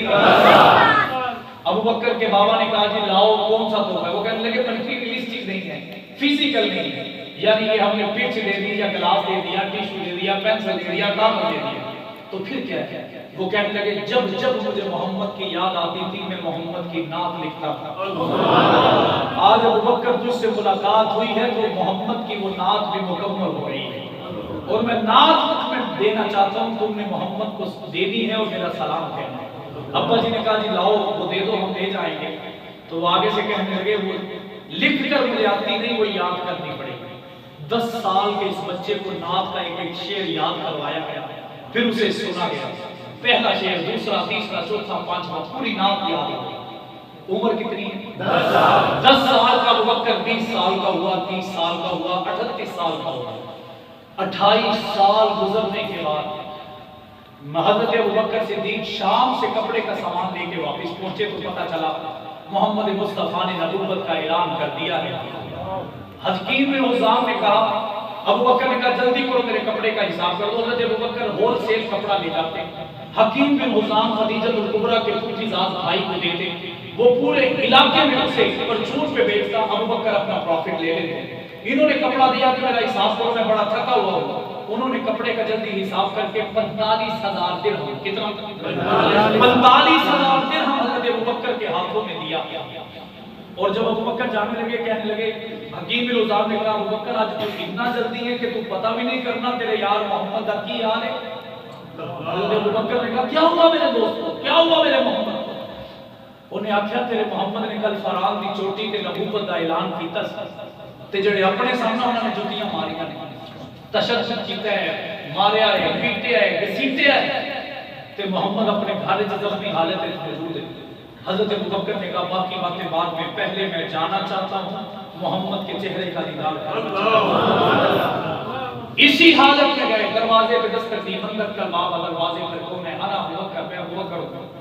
ابوبکر کے بابا نے کہا جی لاؤ کون سا تحفہ ہے؟ وہ کہنے لگے مٹیریلسٹک نہیں ہے، فزیکل نہیں ہے، یعنی یہ ہم نے پچ دے دی یا گلاس دے دیا، ٹیشو دے دیا، پینسل دے دیا، کاغذ دے دیا، تو پھر کیا ہے؟ وہ کہنے لگے جب جب مجھے محمد کی یاد آتی تھی میں محمد کی نعت لکھتا تھا۔ آج ابوبکر تجھ سے ملاقات ہوئی ہے تو محمد کی وہ نعت بھی مکمل ہو رہی ہے، اور میں نعت میں دینا چاہتا ہوں، تم نے محمد کو دینی ہے اور میرا سلام کہنا ہے۔ ابا جی نے کہا جی لاؤ وہ دے دو، ہم لے جائیں گے۔ تو وہ آگے سے کہنے لگے وہ لکھ کر مجھے آتی نہیں، وہ یاد کرنی پڑے گی۔ 10 سال کے اس بچے کو نعت کا ایک ایک شعر یاد کروایا گیا، پھر اسے سنا گیا، پہلا شعر، دوسرا، تیسرا، چوتھا، پانچواں، پوری نعت یاد ہو گئی۔ عمر کتنی ہے؟ 10 سال کا ابوبکر 20 سال کا ہوا، 30 سال کا ہوا، 38 سال کا ہوا۔ 28 سال گزرنے کے بعد حضرت ابوبکر صدیق شام سے کپڑے کا سامان لے کے واپس پہنچے تو پتہ چلا محمد مصطفیٰ نے نبوت کا اعلان کر دیا ہے۔ حکیم بن حزام نے کہا، ابوبکر نے کہا جلدی کرو میرے کپڑے کا حساب کر دو۔ حضرت ابوبکر ہول سیل کپڑا لے جاتے، حکیم بن حزام خدیجہ الکبریٰ کے پوتی زاد بھائی کو دیتے، وہ پورے علاقے میں اسے پرچون پہ بیچتا، ابوبکر اپنا پروفٹ لے لیتے۔ انہوں نے کپڑا دیا کہ میرا حساب کرو، میں بڑا تھکا ہوا ہوں۔ انہوں نے کپڑے کا جلدی حساب کر کے 45,000 درہم، کتنا؟ 45,000 درہم حضرت ابوبکر کے ہاتھوں میں دیا۔ اور جب ابوبکر جانے لگے کہنے لگے، حکیم بن حزام نے کہا ابوبکر آج تو اتنا جلدی ہے کہ تو پتہ بھی نہیں کرنا تیرے یار محمد کی حال ہے۔ حضرت ابوبکر نے کہا کیا ہوا میرے دوست، کیا ہوا میرے محمد؟ انہیں آخیا تیرے محمد نے کل فراغ دی چوٹی تے نبوت دا اعلان کیتا تے جڑے اپنے سامنے انہوں نے جتیاں ماریاں نے، تشدد کیتا ہے، ماریا ہے، پیٹیا ہے، گھسیٹیا ہے، تے محمد اپنے گھر وچ زخمی حالت میں موجود ہے۔ حضرت ابوبکر نے کہا باقی باتیں بعد میں، پہلے میں جانا چاہتا ہوں محمد کے چہرے کا دیدار کرنا چاہتا ہوں۔ اسی حالت میں گئے، دروازے پہ دستک دی، اندر کا باب دروازے پر کون ہے؟ انا ابوبکر، میں ابوبکر ہوں۔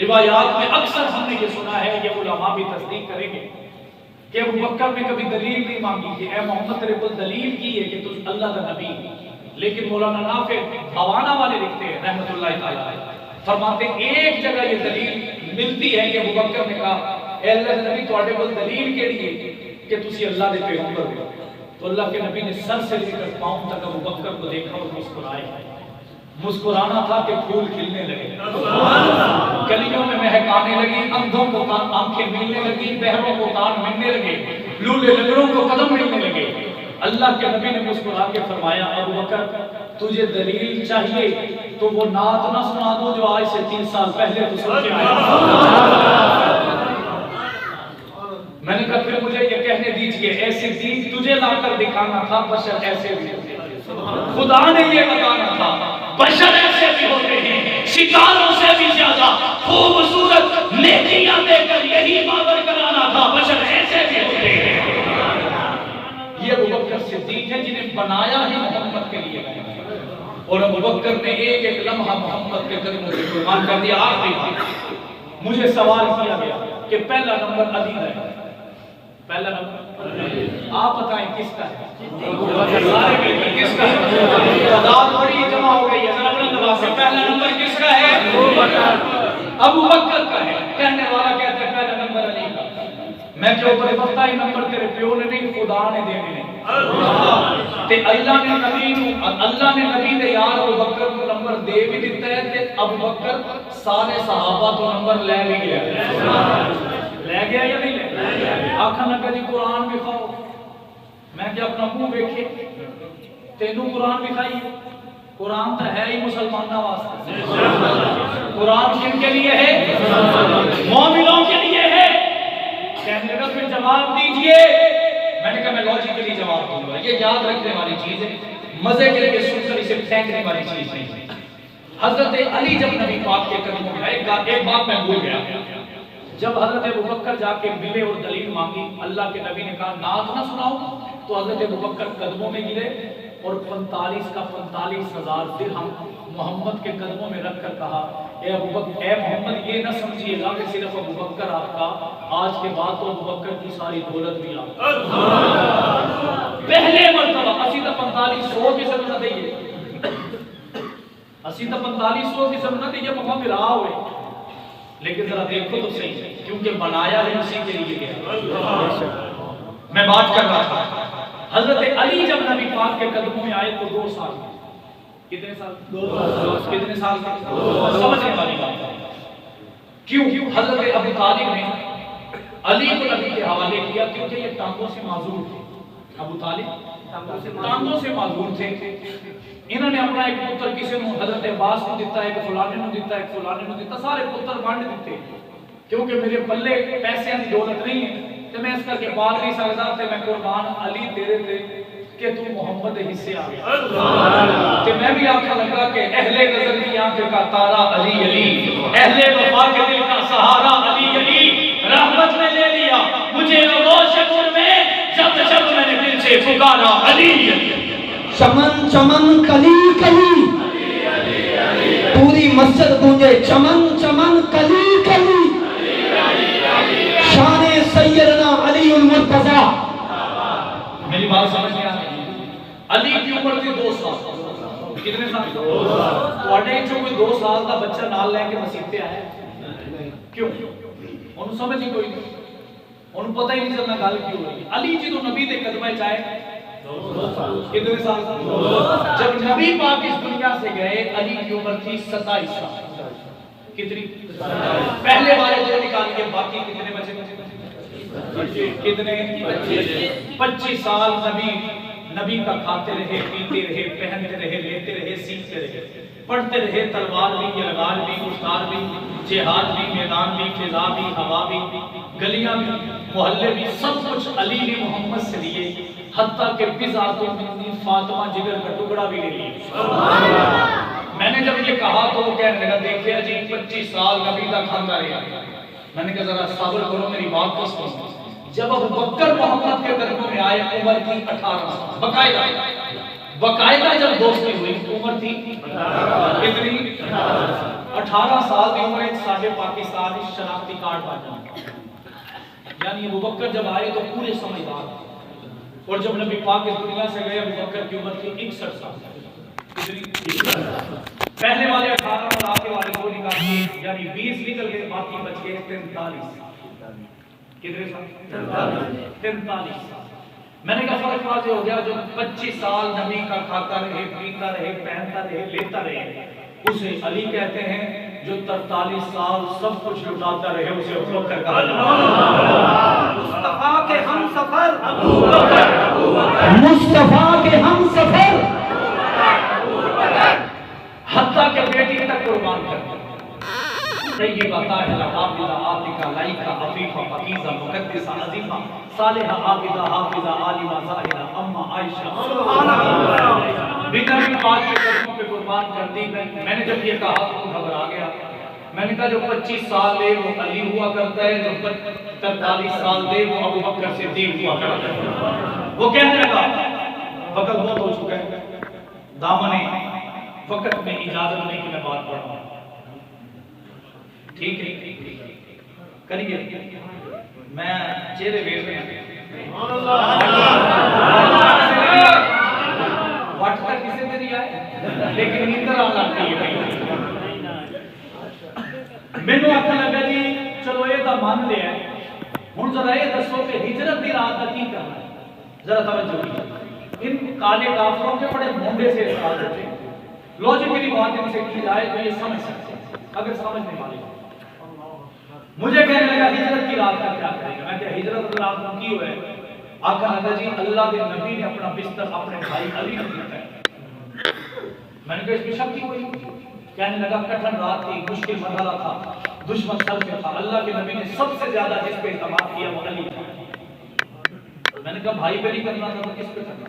روایات میں اکثر ہم نے یہ سنا ہے، یہ علماء بھی تصدیق کریں گے کہ ابوبکر نے کبھی دلیل نہیں مانگی کہ اے محمد تیرے کو دلیل کی ہے کہ تو اللہ کا نبی، لیکن مولانا نافع حوانہ والے لکھتے ہیں رحمۃ اللہ تعالی، فرماتے ہیں ایک جگہ یہ دلیل ملتی ہے کہ ابوبکر نے کہا اے اللہ کے نبی تواڈے کول دلیل کیڑی ہے کہ تسی اللہ دے پیغمبر ہو؟ تو اللہ کے نبی نے سر سے لے کر پاؤں تک ابوبکر کو دیکھا اور مسکرائے۔ مسکرانا تھا کہ پھول کھلنے لگے، کلیوں میں مہک آنے لگی، اندھوں کو آنکھیں ملنے لگی، بہروں کو کان ملنے لگے، لولے لنگڑوں کو قدم ملنے لگے۔ اللہ کے نبی نے مسکرا کے فرمایا ابوبکر تجھے دلیل چاہیے تو وہ نعت نہ سنا دو جو آج سے 3 سال پہلے تو سن کے آیا۔ میں نے کہا پھر مجھے یہ کہنے دیجئے ایسی چیز تجھے لا کر دکھانا تھا، بشر ایسے بھی ہوتے ہیں۔ خدا نے یہ بتانا تھا بشر ایسے بھی ہوتے ہیں، ستاروں سے بھی زیادہ خوبصورت نیکیاں دے کر یہی بابر کرانا تھا، بشر ایسے بھی ہوتے ہیں۔ یہ ابوبکر صدیق ہے جنہیں بنایا ہی محمد کے لیے، اور ابوبکر نے ایک ایک لمحہ محمد کے قدموں سے قربان کر دیا۔ آخری بات مجھے سوال کیا گیا کہ پہلا نمبر علی ہے، پہلا نمبر آپ بتائیں کس کا ہے؟ سارے مل کر کس کا ہے؟ تعداد بڑی جمع ہو گئی ہے، ذرا بلند آواز سے پہلا نمبر کس کا ہے؟ ابوبکر کا ہے۔ کہنے والا کہتا ہے پہلا نمبر علی کا۔ میں کیوں اوپر پتہ ہی نمبر تیرے پیو نے نہیں، خدا نے دینے نے۔ تے اللہ نے نبی دے یار ابوبکر کو نمبر دے بھی دیتا ہے تے ابوبکر سارے صحابہ تو نمبر لے بھی گیا، لے گیا یا نہیں لے گیا؟ آکھن لگا جی قرآن بھی کھاؤ، میں کہ اپنا منہ ویکھے تینوں قرآن بھی کھائی؟ قرآن تو ہے ہی مسلمانوں واسطے، قرآن کن کے لیے ہے؟ مومنوں کے لیے ہے۔ کہنے لگا پھر جواب دیجئے۔ میں نے کہا میں لاجیکلی جواب دوں گا، یہ یاد رکھنے والی چیز ہے، مزے کے لیے سن کر اسے پھینکنے والی چیز نہیں۔ حضرت علی جب نبی پاک کے قدموں میں ایک بات میں بھول گیا، جب حضرت ابوبکر جا کے ملے اور دلیل مانگی، اللہ کے نبی نے کہا نعت نہ سناؤ، تو حضرت ابوبکر قدموں میں گرے اور 45,000 درہم محمد کے قدموں میں رکھ کر کہا اے محمد یہ نہ سمجھیے گا کہ صرف ابوبکر آپ کا، آج کے بعد تو ابوبکر کی ساری دولت بھی آپ کا۔ پہلے مرتبہ اسی تو 4500 کی سمجھ نہ دئیے، اسی تو 4500 کی سمجھ نہ دئیے، محمد رہا ہوئے، لیکن ذرا دیکھو تو صحیح، کیونکہ بنایا ہے اسی کے لیے گیا۔ میں بات کر رہا تھا حضرت علی جب نبی پاک کے قدموں میں آئے تو 2 سال، کتنے سال؟ 2 سال۔ کتنے سال؟ سمجھنے والی بات ہے۔ کیوں؟ حضرت ابو طالب نے علی کو نبی کے حوالے کیا کیونکہ یہ ٹانگوں سے معذور تھے۔ ابو طالب ٹانگوں سے معذور تھے۔ انہوں نے اپنا ایک پتر کسی نے حضرت عباس کو دیتا ہے، ایک فلانے نے دیتا ہے، ایک فلانے نے دیتا، سارے پتر بانٹ دیتے کیونکہ میرے پلے پیسے کی دولت نہیں ہے تو میں اس کر کے پال نہیں سکتا، تو میں قربان علی تیرے تھے کہ تو محمد حصے آ گیا۔ تو میں بھی آنکھا لگا کہ اہل غزل کی آنکھ کا تارا علی علی، اہل وفا کے دل کا سہارا علی علی، رحمت نے لے لیا مجھے آغوش نور میں جب جب میں نے دل سے پکارا علی علی۔ چمن چمن کلی کلی پوری مسجد گونجے، چمن چمن کلی کلی شان سیدنا علی المرتضی۔ میری بات سمجھ میں آ رہی؟ علی کی عمر تھی 2 سال۔ کتنے سال؟ 2 سال۔ تواڈے جو کوئی 2 سال دا بچہ نال لے کے مسجد تے آیا کیوں؟ انہوں سمجھ ہی کوئی نہیں، انہوں پتہ ہی نہیں چلنا گل کیوں ہوئی۔ علی جی تو نبی دے قدمے چ آئے 2 سال۔ کتنے سال؟ 2 سال۔ جب نبی پاک اس دنیا سے گئے علی کی عمر تھی 27 سال۔ کتنی؟ پہلے والے جو نکال کے باقی کتنے بچے؟ کتنے؟ 25 سال نبی کا کھاتے رہے، پیتے رہے، پہنتے رہے، لیتے رہے، سیکھتے رہے۔ پڑھتے رہے تلوار بھی، یلغار بھی، استاد بھی، جہاد بھی، میدان بھی، فضا بھی، ہوا بھی، گلیاں بھی، محلے بھی، سب کچھ علی نے محمد سے لیے، حتیٰ کہ بذات منی فاطمہ جگر کا ٹکڑا بھی لے لیے۔ میں نے جب یہ کہا تو وہ کہنے لگا دیکھیں جی 25 سال نبی کا کھاتا رہا۔ میں نے کہا ذرا صبر کرو میری بات کو سنو۔ جب ابو بکر محمد کے دربار میں آئے عمر تھی 18 سال، باقاعدہ جب دوستی ہوئی عمر تھی کتنی؟ 18 سال کی عمر ایک ساڈے پاکستانی شناختی کارڈ بنا، یعنی ابو بکر جب آئے تو پورے سمجھدار، اور جب نبی پاک اس دنیا سے گئے ابو بکر کی عمر تھی 61 سال۔ پہلے والے 18 اور آگے والے 2 نکال دیے، یعنی 20 نکل گئے، باقی بچ گئے 43۔ کتنے سال؟ 43 سال۔ میں نے کہا فرق واضح ہو گیا، جو 25 سال نبی کا کھاتا رہے، پیتا رہے، پہنتا رہے، لیتا رہے، اسے علی کہتے ہیں، جو 43 سال سب کچھ لٹاتا رہے اسے ابو بکر کہا جاتا ہے۔ مصطفیٰ کے ہم سفر ابو بکر، مصطفیٰ کے ہم سفر، حتیٰ کہ بیٹی تک قربان کر دیا۔ طیبہ طاہرہ عابدہ عاتقہ لائقہ عفیفہ پاکیزہ مقدسہ عظیمہ صالحہ عابدہ حافظہ عالمہ زاہدہ امہ عائشہ سبحان اللہ، نبی پاک کے قدموں پہ قربان کر دی۔ میں نے جب یہ کہا تو گھبرا گیا۔ میں نے کہا جو 25 سال دے وہ علی ہوا کرتا ہے، جو 43 سال دے وہ ابو بکر صدیق ہوا کرتا ہے۔ وہ کہنے لگا وقت بہت ہو چکا ہے، دامن وقت میں اجازت نہیں کہ میں بات پڑھوں۔ ٹھیک ہے کریے، میں چہرے ویز میں وٹ تک کسی نے نہیں آئے، لیکن نیندر آنا چاہیے۔ مینو آخر لگا جی چلو یہ تو مان لیا، ہوں ذرا یہ دسو کہ ہجرت کی رات کا کی کرنا ہے، ذرا توجہ کیجیے۔ ان کالے کافروں کے بڑے مونڈے سے سوال ہوتے ہیں، لوجیکلی بات ان سے کی جائے تو یہ سمجھ سکتے ہیں، اگر سمجھ نہیں پائے مجھے کہنے لگا ہجرت کی رات کا کیا کرے گا؟ میں کہا ہجرت کی رات کو کی ہوئے؟ آقا لگا جی اللہ کے نبی نے اپنا بستر اپنے بھائی علی نے دیتا ہے۔ میں نے کہا اس میں شک کی کوئی؟ کہنے لگا کٹھن رات تھی، مشکل مرحلہ تھا، دشمن سر پہ تھا، اللہ کے نبی نے سب سے زیادہ جس پہ اعتماد کیا وہ علی تھا۔ میں نے کہا بھائی پہ نہیں کرنا تھا تو کس پہ کرنا؟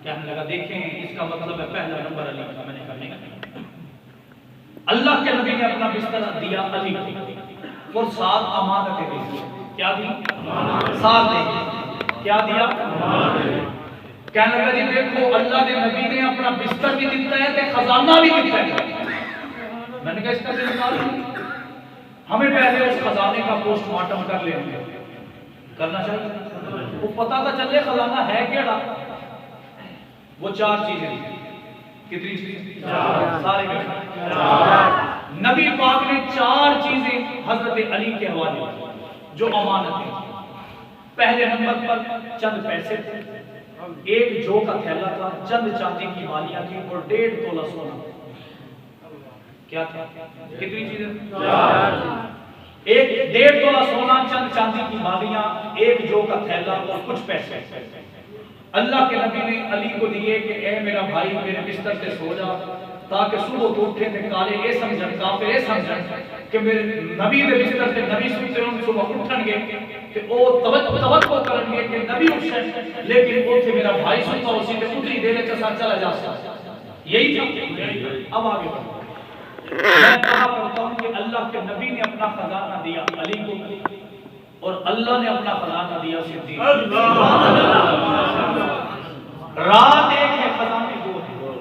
کہنے لگا دیکھیں اس کا مطلب ہے پہلا نمبر علی کا۔ میں نے کہا نہیں، اللہ کے نبی نے اپنا بستر دیا علی کو، اور 7 امانتیں دی۔ کیا دی؟ ساتھ دے کیا دیا؟ کہنے لگا جی دیکھو اللہ کے نبی نے اپنا بستر بھی دیتا ہے تے خزانہ بھی دیتا ہے۔ میں نے کہا اس کا ذمہ ہمیں پہلے اس خزانے کا پوسٹ مارٹم کر لیں گے، کرنا چاہیے، وہ پتہ تو چلے خزانہ ہے کیڑا۔ وہ 4 چیزیں، کتنی چیزیں؟ سارے نبی پاک نے 4 چیزیں حضرت علی کے حوالے جو امانت ہیں۔ پہلے نمبر پر چند پیسے تھے، 1 جو کا تھیلا تھا، چند چاندی کی بالیاں تھیں اور 1.5 تولہ سونا۔ کیا تھا؟ کتنی چیزیں؟ 1.5 تولہ سونا، چند چاندی کی بالیاں، 1 جو کا تھیلا اور کچھ پیسے۔ اللہ کے نبی نے علی کو دیے کہ اے میرا بھائی میرے بستر سے سو جا، تاکہ صبح تو اٹھے تھے کالے اے سمجھن، کافر اے سمجھن کہ میرے نبی دے بستر سے نبی سوتے ہیں، صبح اٹھن گے کہ او توقع کرن گے کہ نبی اٹھن، لیکن وہ تھے میرا بھائی سوتا اسی تے اتری دینے کے ساتھ چلا جا سکتا۔ یہی تھا۔ اب آگے بڑھو، میں کہا کرتا ہوں کہ اللہ کے نبی نے اپنا خزانہ دیا علی کو، اور اللہ نے اپنا خزانہ دیا صدیق۔ رات ایک ہے، خزانے 2 ہیں۔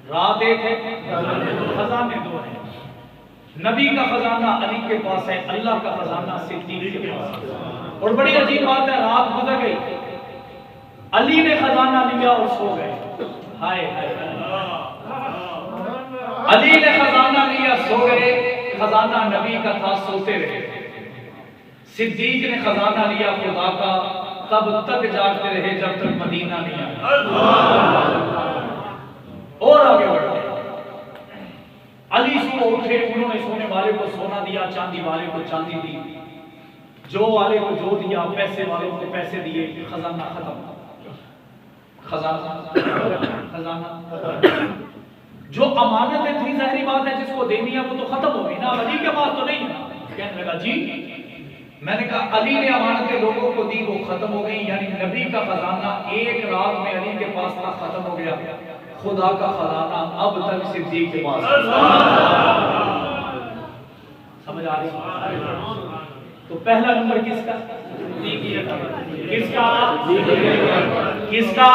رات ایک ہے، خزانے 2 ہیں۔ نبی کا خزانہ علی کے پاس ہے، اللہ کا خزانہ صدیق کے پاس ہے۔ اور بڑی عجیب بات ہے، رات گزر گئی، علی نے خزانہ لیا اور سو گئے۔ ہائے علی نے خزانہ لیا سو گئے، خزانہ نبی کا تھا سوتے رہے۔ صدیق نے خزانہ لیا خدا کا، تب تک جاگتے رہے جب تک مدینہ نہیں آیا۔ اور آگے بڑھتے علی صبح اٹھے، انہوں نے سونے والے کو سونا دیا، چاندی والے کو چاندی دی، جو والے کو جو دیا، پیسے والے کو پیسے دیے، خزانہ ختم۔ خزانہ جو امانتیں تھیں ظاہری بات ہے جس کو دینی ہے وہ تو ختم ہو گئی نا، علی کے پاس تو نہیں ہے۔ کہنے لگا جی، میں نے کہا علی نے امانتیں لوگوں کو دی وہ ختم ہو گئی، یعنی نبی کا خزانہ ایک رات میں علی کے پاس تھا ختم ہو گیا، خدا کا خزانہ اب تک صدیق کے پاس ہے۔ سمجھ آ رہی؟ تو پہلا نمبر کس کا؟ کس کا؟ کس کا؟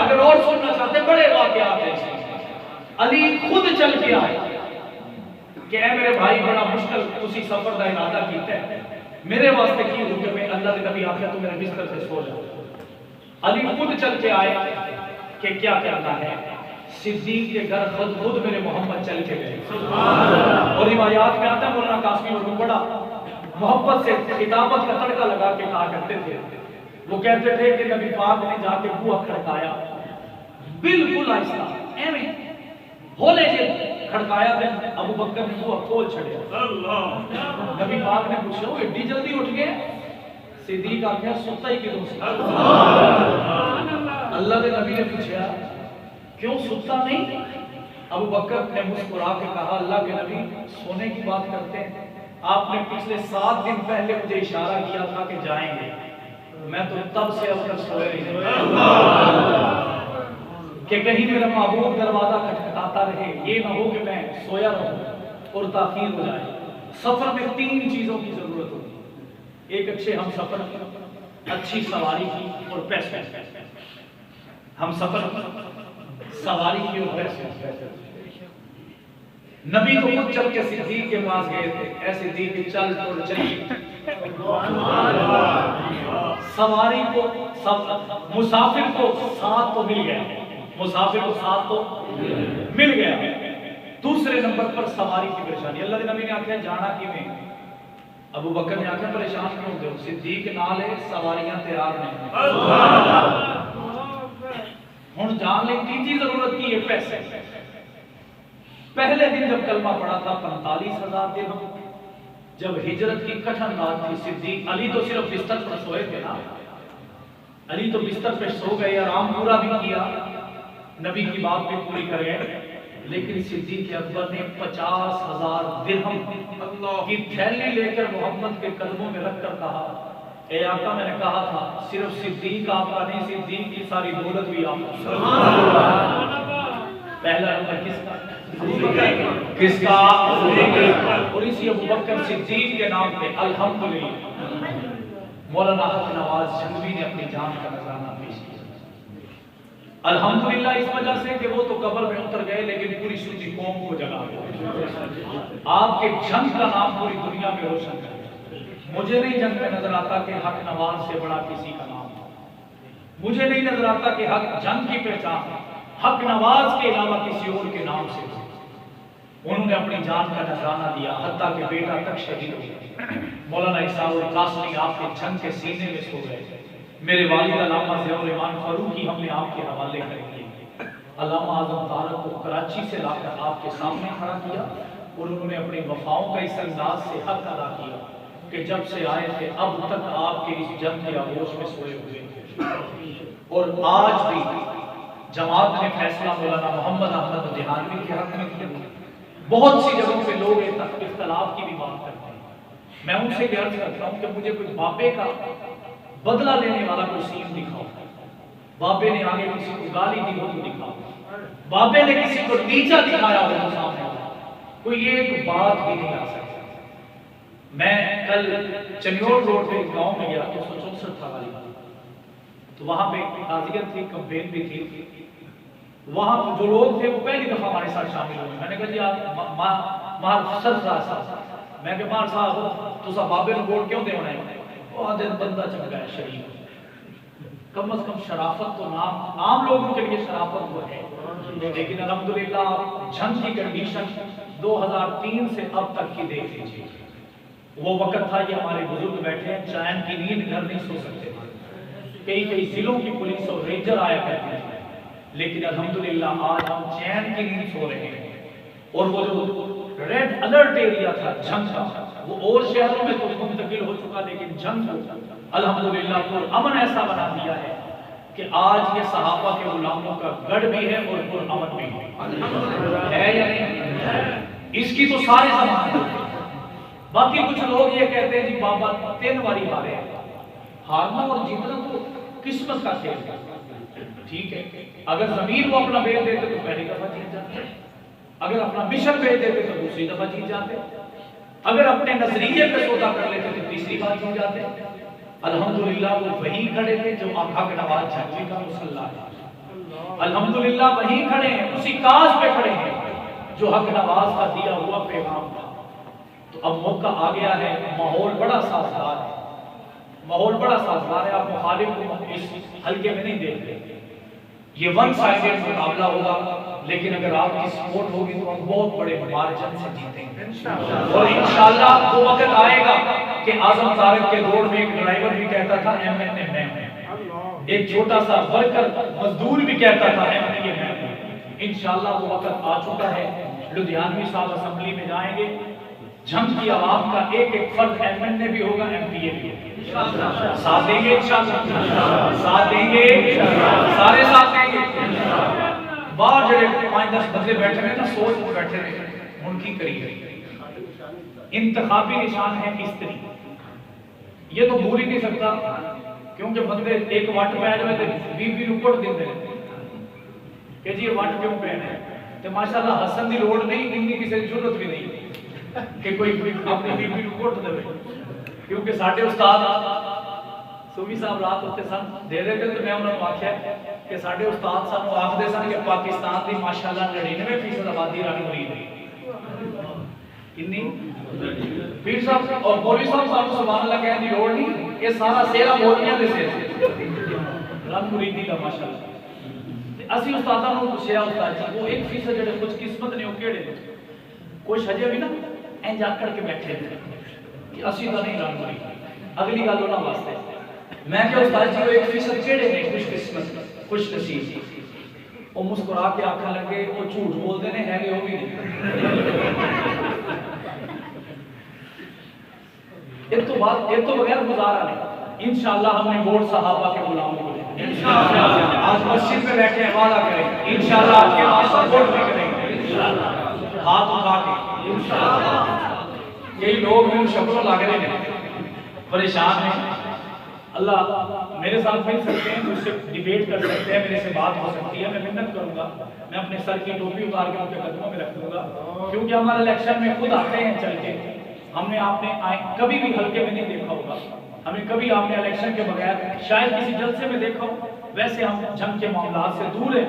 اگر اور سننا چاہتے بڑے واقعات ہیں، علی خود چل کے آئے کہ اے میرے بھائی بڑا مشکل تسی سفر دا ارادہ کیتا ہے، میرے واسطے کی حکم ہے؟ اللہ نے نبی آخیا تو میرے بستر سے سو جاؤ۔ علی خود چل کے آئے کہ کیا کرنا ہے، صدیق کے گھر خود میرے محمد چل کے گئے۔ اور روایات میں آتا ہے مولانا قاسمی اور بڑا محبت سے خطابت کا تڑکا لگا کے کہا کرتے تھے، وہ کہتے تھے کہ نبی پاک نے جا کے بوہا کھڑکایا، بالکل آہستہ ایویں ہولے سے کھڑکایا تے ابو بکر نے بوہا کھول چھڑیا۔ نبی پاک نے پوچھا وہ ایڈی جلدی اٹھ گئے؟ صدیق آخیا ستا ہی کدوں سی؟ اللہ کے نبی نے پوچھا کیوں ستا نہیں؟ ابو بکر نے مسکرا کے کہا اللہ کے نبی سونے کی بات کرتے ہیں، آپ نے پچھلے 7 دن پہلے مجھے اشارہ کیا تھا کہ جائیں گے، میں تو تب سے اب تک سوئے نہیں کہ کہیں میرا محبوب دروازہ کھٹکھٹاتا رہے، یہ نہ ہو کہ میں سویا رہوں اور تاخیر ہو جائے۔ سفر میں 3 چیزوں کی ضرورت ہوتی ہے، ایک اچھے ہم سفر کی، اچھی سواری کی اور پیسے۔ ہم سفر سواری کی اور پیسے۔ نبی تو خود چل کے صدیق کے پاس گئے تھے، اے صدیق چل اور چلی، سواری کو مسافر کو ساتھ تو مل گیا، مسافر کو ساتھ تو مل گیا۔ دوسرے نمبر پر سواری کی پریشانی، اللہ کے نبی نے آخیا جانا کیویں؟ ابو بکر نے آخیا پریشان کیوں ہوتے ہو؟ صدیق نال ہے سواریاں تیار نہیں، ہن جان لیں تیسری ضرورت کی ہے پیسے۔ پہلے دن جب کلمہ پڑھا تھا 45,000 درہم، جب ہجرت کی کٹھن رات تھی، صدیق علی تو صرف بستر پر سوئے تھے نا، علی تو بستر پہ سو گئے، آرام پورا بھی کیا، نبی کی بات بھی پوری کر گئے، لیکن صدیق اکبر نے 50,000 درہم کی تھیلی لے کر محمد کے قدموں میں رکھ کر کہا اے آقا میں نے کہا تھا صرف صدیق آپ کا نہیں، صدیق کی ساری دولت بھی آپ کا۔ پہلا نمبر کس کا؟ کس کا؟ اور اسی ابو بکر صدیق کے نام پہ الحمدللہ مولانا حق نواز جنگوی نے اپنی جان کا نذرانہ پیش کیا۔ الحمدللہ اس وجہ سے کہ وہ تو قبر میں اتر گئے لیکن پوری سنی قوم کو جگا گئے، آپ کے جنگ کا نام پوری دنیا میں روشن کر گئے۔ مجھے نہیں جنگ میں نظر آتا کہ حق نواز سے بڑا کسی کا نام ہو، مجھے نہیں نظر آتا کہ حق جنگ کی پہچان حق نواز کے علاوہ کسی اور کے نام سے ہو۔ انہوں نے اپنی جان کا نذرانہ دیا، حتیٰ کہ بیٹا تک شہید ہو گیا۔ مولانا اسحاق القاسمی آپ کے جنگ کے سینے میں سو گئے۔ میرے والد علامہ ضیاء الرحمان فاروقی ہم نے آپ کے حوالے کر دیے، علامہ اعظم طارق کو کراچی سے لا کر آپ کے سامنے کھڑا کیا اور انہوں نے اپنی وفاؤں کا اس انداز سے حق ادا کیا کہ جب سے آئے تھے اب تک آپ کے اس جنگ کے آغوش میں سوئے ہوئے تھے۔ اور آج بھی جماعت نے فیصلہ مولانا محمد احمد دہانوی کے حق میں کیا۔ بہت سی جگہوں پہ لوگ اختلاف کی بھی بات کرتے ہیں، میں ان سے عرض کرتا ہوں کہ مجھے کوئی بابے کا بدلہ لینے والا کوئی سین دکھاؤ، بابے نے آگے کسی کو گالی دی ہو تو دکھاؤ، بابے نے کسی کو نیچا دکھایا ہو تو سامنے کوئی ایک بات بھی نہیں آ سکتا۔ میں کل چنیور روڈ پہ ایک گاؤں میں گیا 164 تھا والی بات، تو وہاں پہ تعزیت تھی، کمپین بھی تھی، وہاں جو لوگ تھے وہ پہلی دفعہ ہمارے ساتھ شامل ہوئے۔ میں نے کہا جی آپ مار سرفراز صاحب، میں کہ مار صاحب تو سا بابے نے ووٹ کیوں دے ہونا ہے؟ وہ آدھے بندہ چنگا ہے شریف، کم از کم شرافت تو نام عام لوگوں کے لیے شرافت وہ ہے، لیکن الحمدللہ جنگ کی کنڈیشن 2003 سے اب تک کی دیکھ لیجیے، وہ وقت تھا یہ ہمارے بزرگ بیٹھے ہیں چین کی نیند گھر نہیں سو سکتے تھے، کئی ضلعوں کی پولیس اور رینجر آیا کرتے تھے، لیکن الحمدللہ آج ہم چین کی نیند سو رہے ہیں۔ اور وہ جو ریڈ الرٹ ایریا تھا جنگ کا وہ اور شہروں میں تو منتقل ہو چکا، لیکن جنگ کو الحمدللہ پر امن ایسا بنا دیا ہے کہ آج یہ صحابہ کے غلاموں کا گڑھ بھی ہے اور پرامن بھی ہے یا نہیں؟ اس کی تو سارے زمانے ہیں۔ باقی کچھ لوگ یہ کہتے ہیں جی بابا 3 باری ہارے ہیں، ہارنا اور جیتنا تو قسمت کا کھیل ہے، ٹھیک ہے۔ اگر زمین کو اپنا بیچ دیتے تو پہلی دفعہ جیت جاتے، اگر اپنا مشن بیچ دیتے تو دوسری دفعہ جیت جاتے، اگر اپنے نظریے پہ سودا کر لیتے تو تیسری بار جیت جاتے۔ الحمدللہ وہ وہی کھڑے تھے جو حق نواز جھنگوی کا مسلح ہے، الحمدللہ وہی کھڑے ہیں، اسی کاج پہ کھڑے ہیں جو حق نواز کا دیا ہوا پیغام تھا۔ تو اب موقع آ گیا ہے، ماحول بڑا سازگار ہے، ماحول بڑا سازگار ہے، آپ مخالف کو اس حلقے میں نہیں دیکھ رہے۔ یہ ون سائیڈڈ مقابلہ ہوگا، لیکن اگر آپ کی سپورٹ ہوگی تو ہم بہت بڑے مارجن سے جیتیں گے، اور انشاءاللہ وہ وقت آئے گا کہ اعظم طارق کے دور میں ایک ڈرائیور بھی کہتا تھا ایم این اے میں ہوں، ایک چھوٹا سا ورکر مزدور بھی کہتا تھا ایم این اے میں ہوں۔ انشاءاللہ وہ وقت آ چکا ہے، لدھیانوی صاحب اسمبلی میں جائیں گے، جھنگ کی عوام کا ایک ایک فرد ایم این اے بھی ہوگا، ایم پی اے بھی ہوگا، ساتھ دیں گے انشاءاللہ، ساتھ دیں گے، سارے ساتھ دیں گے۔ باہر جڑے 5-10 بندے بیٹھے ہیں نا، سوچ میں بیٹھے رہے، ان کی قریب انتخابی نشان ہے استری، یہ تو بھول ہی نہیں سکتا، کیونکہ بندے ایک وٹ پہن میں تھے، بی رپورٹ دیتے ہیں کہ جی یہ وٹ کیوں پہن ہے، تو ماشاءاللہ حسن دی لوڑ نہیں، ان کی کسی ضرورت بھی نہیں کہ کوئی اپنی بی رپورٹ دے، کیونکہ ساڈے استاد صوفی صاحب رات ہوتے سن دے دیتے تو میں انہوں نے آخیا کہ ساڈے استاد سانو آخدے سن کہ پاکستان دی ماشاءاللہ 99% آبادی رانی مرید ہے، کتنی؟ پیر صاحب اور مولوی صاحب سانو سبحان اللہ کہنے دی لوڑ نہیں، یہ سارا سیرا مولویاں دے سیر رن مریدی کا ماشاءاللہ۔ اسی استاداں نوں پوچھیا استاد جی وہ 1% جڑے خوش قسمت نے وہ کیڑے نے؟ کچھ ہجے بھی نا انج آکڑ کے بیٹھے ہیں کہ اسی تو نہیں رن مرید، اگلی گل انہاں واسطے میں کہ استاد جی وہ 1% کیڑے نے خوش قسمت خوش نصیب؟ وہ مسکرا کے آکھن لگے وہ جھوٹ بولتے ہیں ہے وہ بھی نہیں، یہ تو بغیر گزارا نہیں۔ انشاءاللہ ہم نے ووٹ صحابہ کے غلاموں کو دیں گے، انشاءاللہ آج مسجد میں بیٹھے ہیں وعدہ کریں انشاءاللہ آپ کے پاس سپورٹ بھی کریں گے، ہاتھ اٹھا کے انشاءاللہ۔ یہی لوگ ہیں شکلوں لگ رہے ہیں، پریشان ہیں، اللہ میرے ساتھ مل سکتے ہیں، مجھ سے ڈیبیٹ کر سکتے ہیں، میرے سے بات ہو سکتی ہے، میں محنت کروں گا، میں اپنے سر کی ٹوپی اتار کے ان کے قدموں میں رکھ دوں گا، کیونکہ ہمارے الیکشن میں خود آتے ہیں چل کے، ہم نے آپ نے کبھی بھی حلقے میں نہیں دیکھا ہوگا، ہمیں کبھی آپ نے الیکشن کے بغیر شاید کسی جلسے میں دیکھا ہو، ویسے ہم جنگ کے معاملات سے دور ہیں،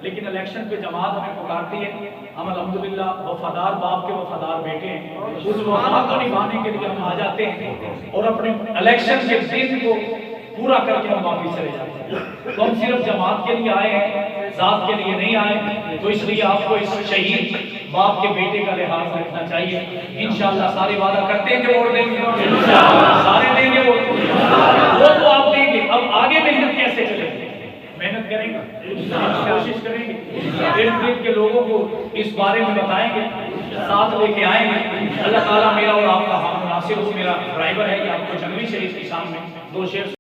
لیکن الیکشن پہ جماعت ہمیں پکارتی ہے، ہم الحمدللہ وفادار باپ کے وفادار بیٹے ہیں، اس وفا کو نبھانے کے لیے ہم آ جاتے ہیں اور اپنے الیکشن کے دن کو پورا کر کے ہم واپس چلے جاتے ہیں۔ تو ہم صرف جماعت کے لیے آئے ہیں، ذات کے لیے نہیں آئے، تو اس لیے آپ کو اس شہید باپ کے بیٹے کا لحاظ رکھنا چاہیے۔ انشاءاللہ سارے وعدہ کرتے ہیں کہ ووٹ دیں گے، سارے دیں گے وہ تو آپ دیں گے، اب آگے محنت کیسے چلے گی؟ محنت کریں گے، کوشش کریں گے، ارد گرد کے لوگوں کو اس بارے میں بتائیں گے، ساتھ لے کے آئیں گے۔ اللہ تعالیٰ میرا اور آپ کا ہم مناسب ہو۔ میرا ڈرائیور ہے کہ آپ کو جنگوی شریف کے سامنے 2 شعر